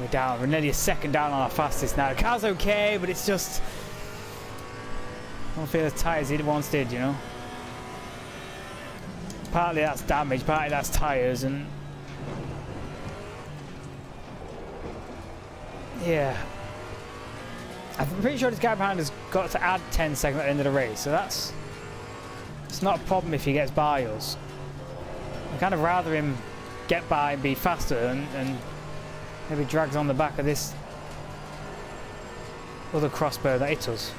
We're down. We're nearly a second down on our fastest now. The car's okay, but it's just... I don't feel as tight as it once did, you know? Partly that's damage, partly that's tyres, and... yeah. I'm pretty sure this guy behind has got to add 10 seconds at the end of the race, so that's... it's not a problem if he gets by us. I'd kind of rather him get by and be faster and maybe drags on the back of this other crossbow that hit us.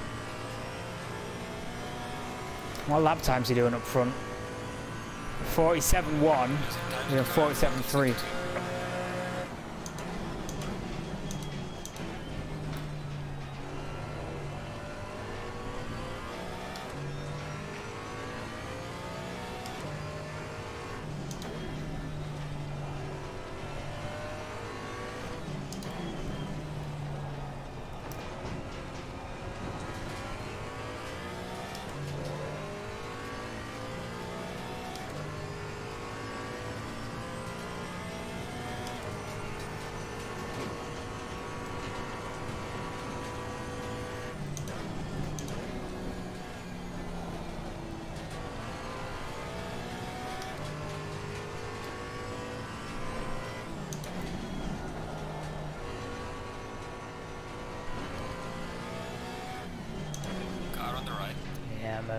What lap time's he doing up front? 47.1, yeah, 47.3.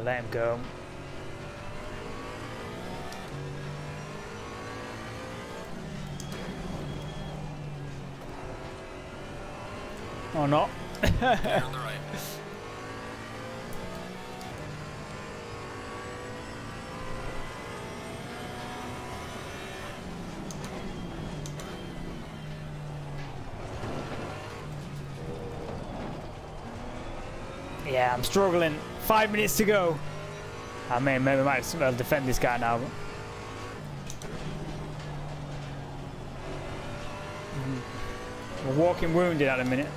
let him go. Or not. Clear on the right. Yeah, I'm struggling. 5 minutes to go. I mean, maybe I might as well defend this guy now. We're walking wounded at the minute.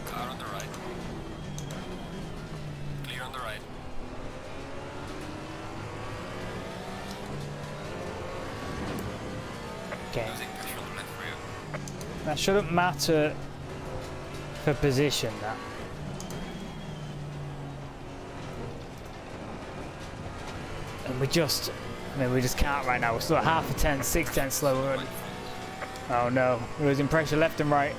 Car on the right. Clear on the right. Okay. Losing push on the left rear. That shouldn't matter for position, that. And we just can't right now. We're still at half a tenth, 6 tenths slower. Right front. Oh no, we're losing pressure left and right.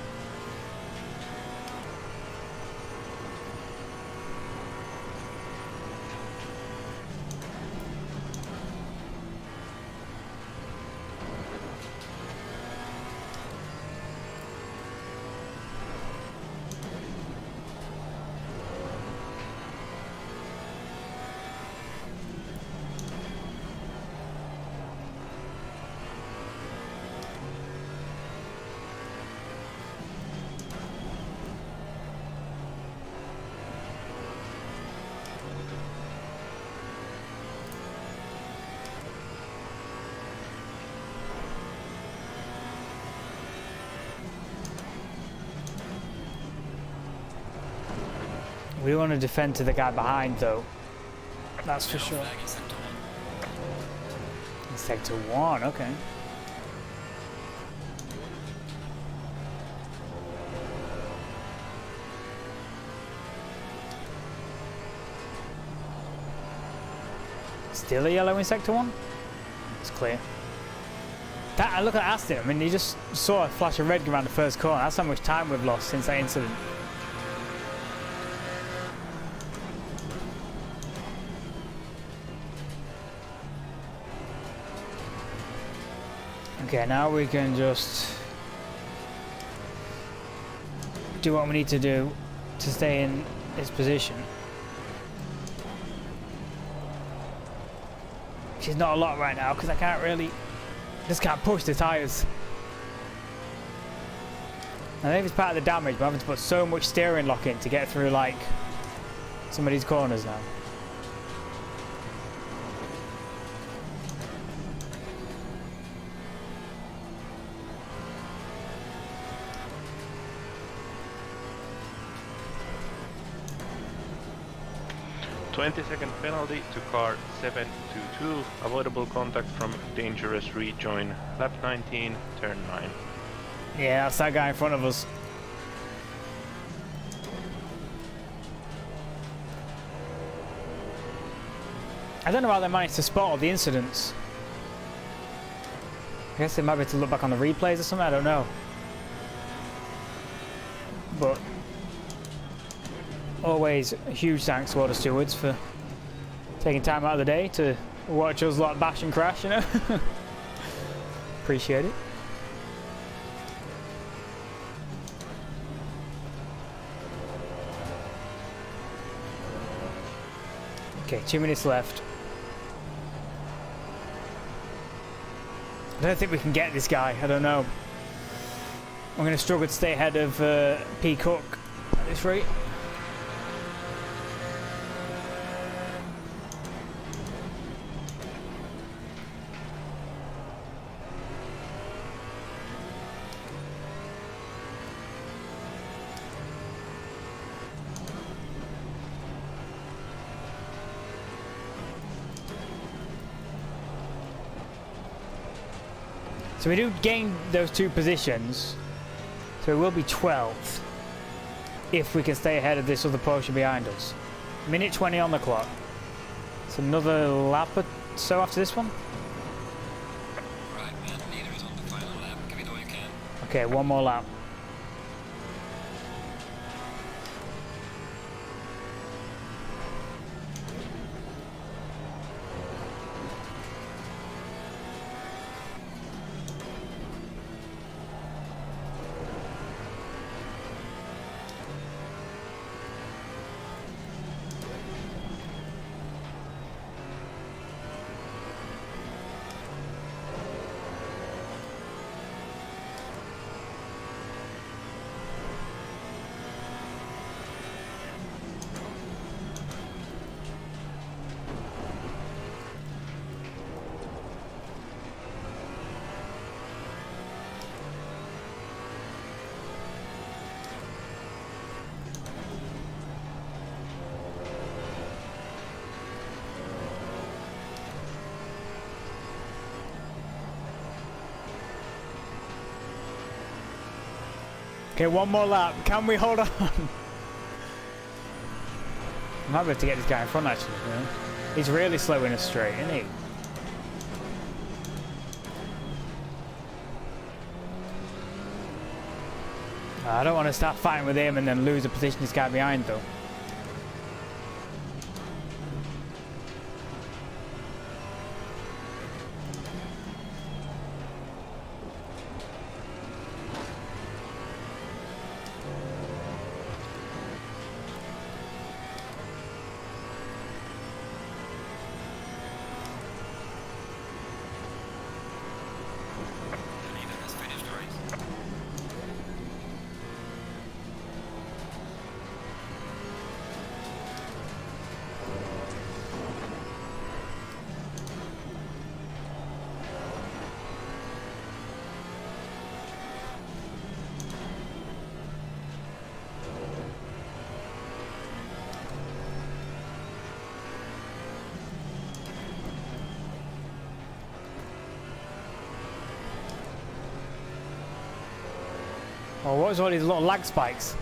We want to defend to the guy behind, though. That's for sure. Flag in sector 1. In sector 1, okay. Still a yellow in sector 1? It's clear. That, look at Aston. I mean, you just saw a flash of red around the first corner. That's how much time we've lost since that incident. Okay, now we can just do what we need to do to stay in this position. Which is not a lot right now because I can't really, just can't push the tyres. I think it's part of the damage, but I'm having to put so much steering lock in to get through like some of these corners now. Twenty-second penalty to car 722. Avoidable contact from dangerous rejoin. Lap 19, turn 9. Yeah, that's that guy in front of us. I don't know how they managed to spot all the incidents. I guess they might be able to look back on the replays or something, I don't know. But always a huge thanks to all the stewards for taking time out of the day to watch us lot bash and crash, you know. Appreciate it. Okay, 2 minutes left. I don't think we can get this guy, I don't know. I'm going to struggle to stay ahead of P. Cook at this rate. So we do gain those 2 positions, so it will be 12th if we can stay ahead of this other Porsche behind us. Minute 20 on the clock. another lap or so after this one. Right, man, leader is on the final lap. Give it all you can. Okay, one more lap. Okay, one more lap. Can we hold on? I might be able to get this guy in front actually. You know? He's really slow in a straight, isn't he? I don't want to start fighting with him and then lose the position this guy behind though. The leader has finished the race. Oh, what was all these little lag spikes?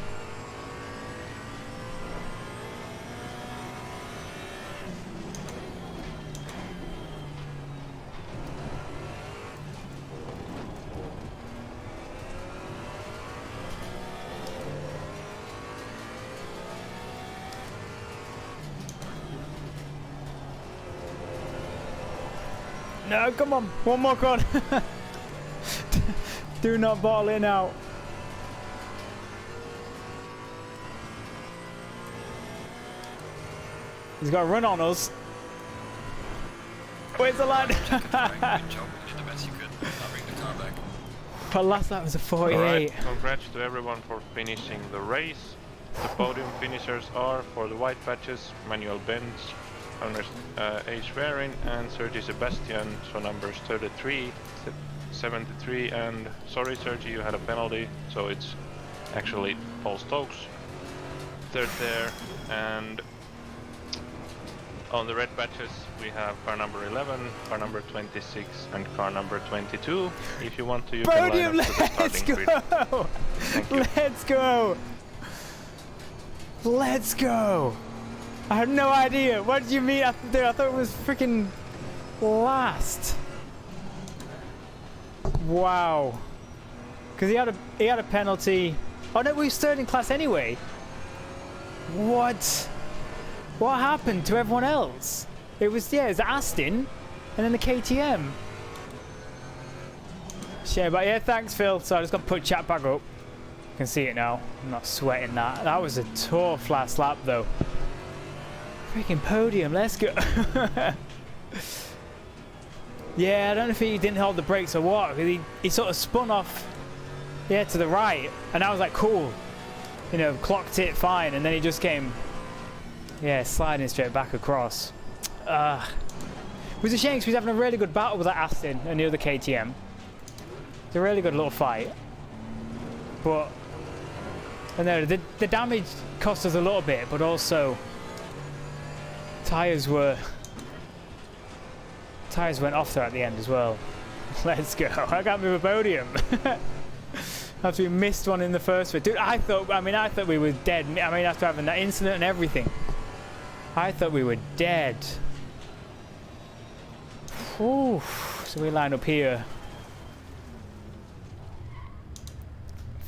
No, come on, one more corner. Do not bottle in out. He's got a run on us. Where's the line? Good job. You did the best you could. I'll bring the car back. Well, last lap was a 48. Alright, congrats to everyone for finishing the race. The podium finishers are for the white patches, Manuel Benz, Anders H. Varin and Sergi Sebastian, so numbers 33, 73, and sorry Sergi, you had a penalty, so it's actually Paul Stokes. Third there, and on the red patches we have car number 11, car number 26 and car number 22. If you want to, you Podium, can line up to the let's starting go! grid. Thank you. Let's go! Let's go! I had no idea. What did you mean? I thought it was freaking last. Wow. Because he had a penalty. Oh no, we were third in class anyway. What? What happened to everyone else? It was Aston and then the KTM. Shame, but yeah, thanks Phil. So I just got to put chat back up. You can see it now. I'm not sweating that. That was a tough last lap though. Freaking podium, let's go. Yeah, I don't know if he didn't hold the brakes or what. He sort of spun off, to the right, and I was like, cool. You know, clocked it fine, and then he just came, sliding straight back across. It was a shame because he was having a really good battle with that Aston and the other KTM. It's a really good little fight. But, I know, the damage cost us a little bit, but also tyres went off there at the end as well. Let's go. I got me a podium. After we missed one in the first bit. Dude, I thought we were dead. I mean, after having that incident and everything. I thought we were dead. Whew. So we line up here.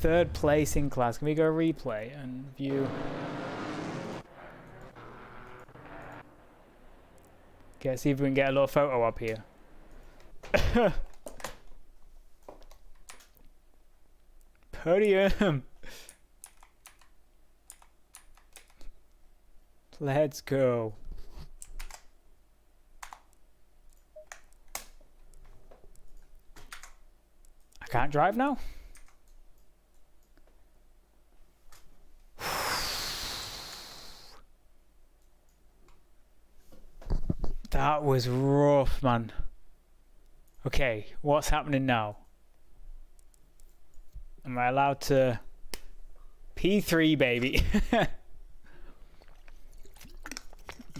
3rd place in class. Can we go replay and view? Okay, see if we can get a little photo up here. Podium. Let's go. I can't drive now. That was rough, man. Okay, what's happening now? Am I allowed to... P3, baby. Can't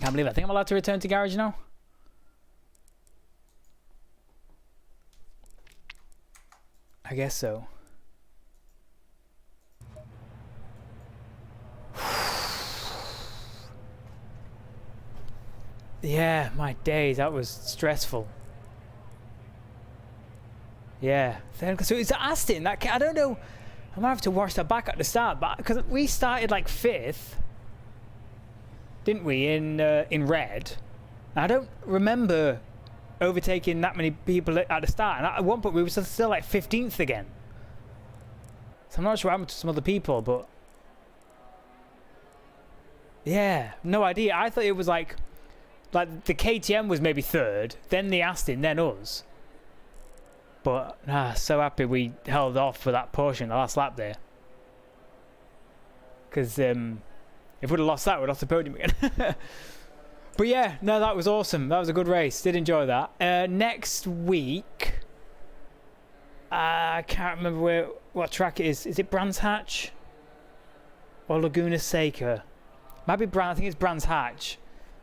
believe it. I think I'm allowed to return to garage now. I guess so. Yeah, my days, that was stressful. Yeah, so it's Aston. That I don't know. I might have to wash that back at the start, but because we started like 5th, didn't we, in red? I don't remember overtaking that many people at the start, and at one point we were still like 15th again. So I'm not sure what happened to some other people, but yeah, no idea. I thought it was like the KTM was maybe 3rd, then the Aston, then us. But so happy we held off for that portion, the last lap there. Because if we'd have lost that, we'd lost the podium again. But yeah, no, that was awesome. That was a good race. Did enjoy that. Next week, I can't remember what track it is. Is it Brands Hatch or Laguna Seca? Might be I think it's Brands Hatch.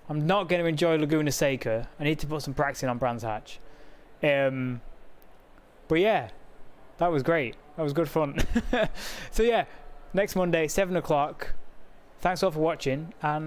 I'm not going to enjoy Laguna Seca. I need to put some practice in on Brands Hatch. But yeah, that was great. That was good fun. So yeah, next Monday, 7 o'clock. Thanks all for watching, and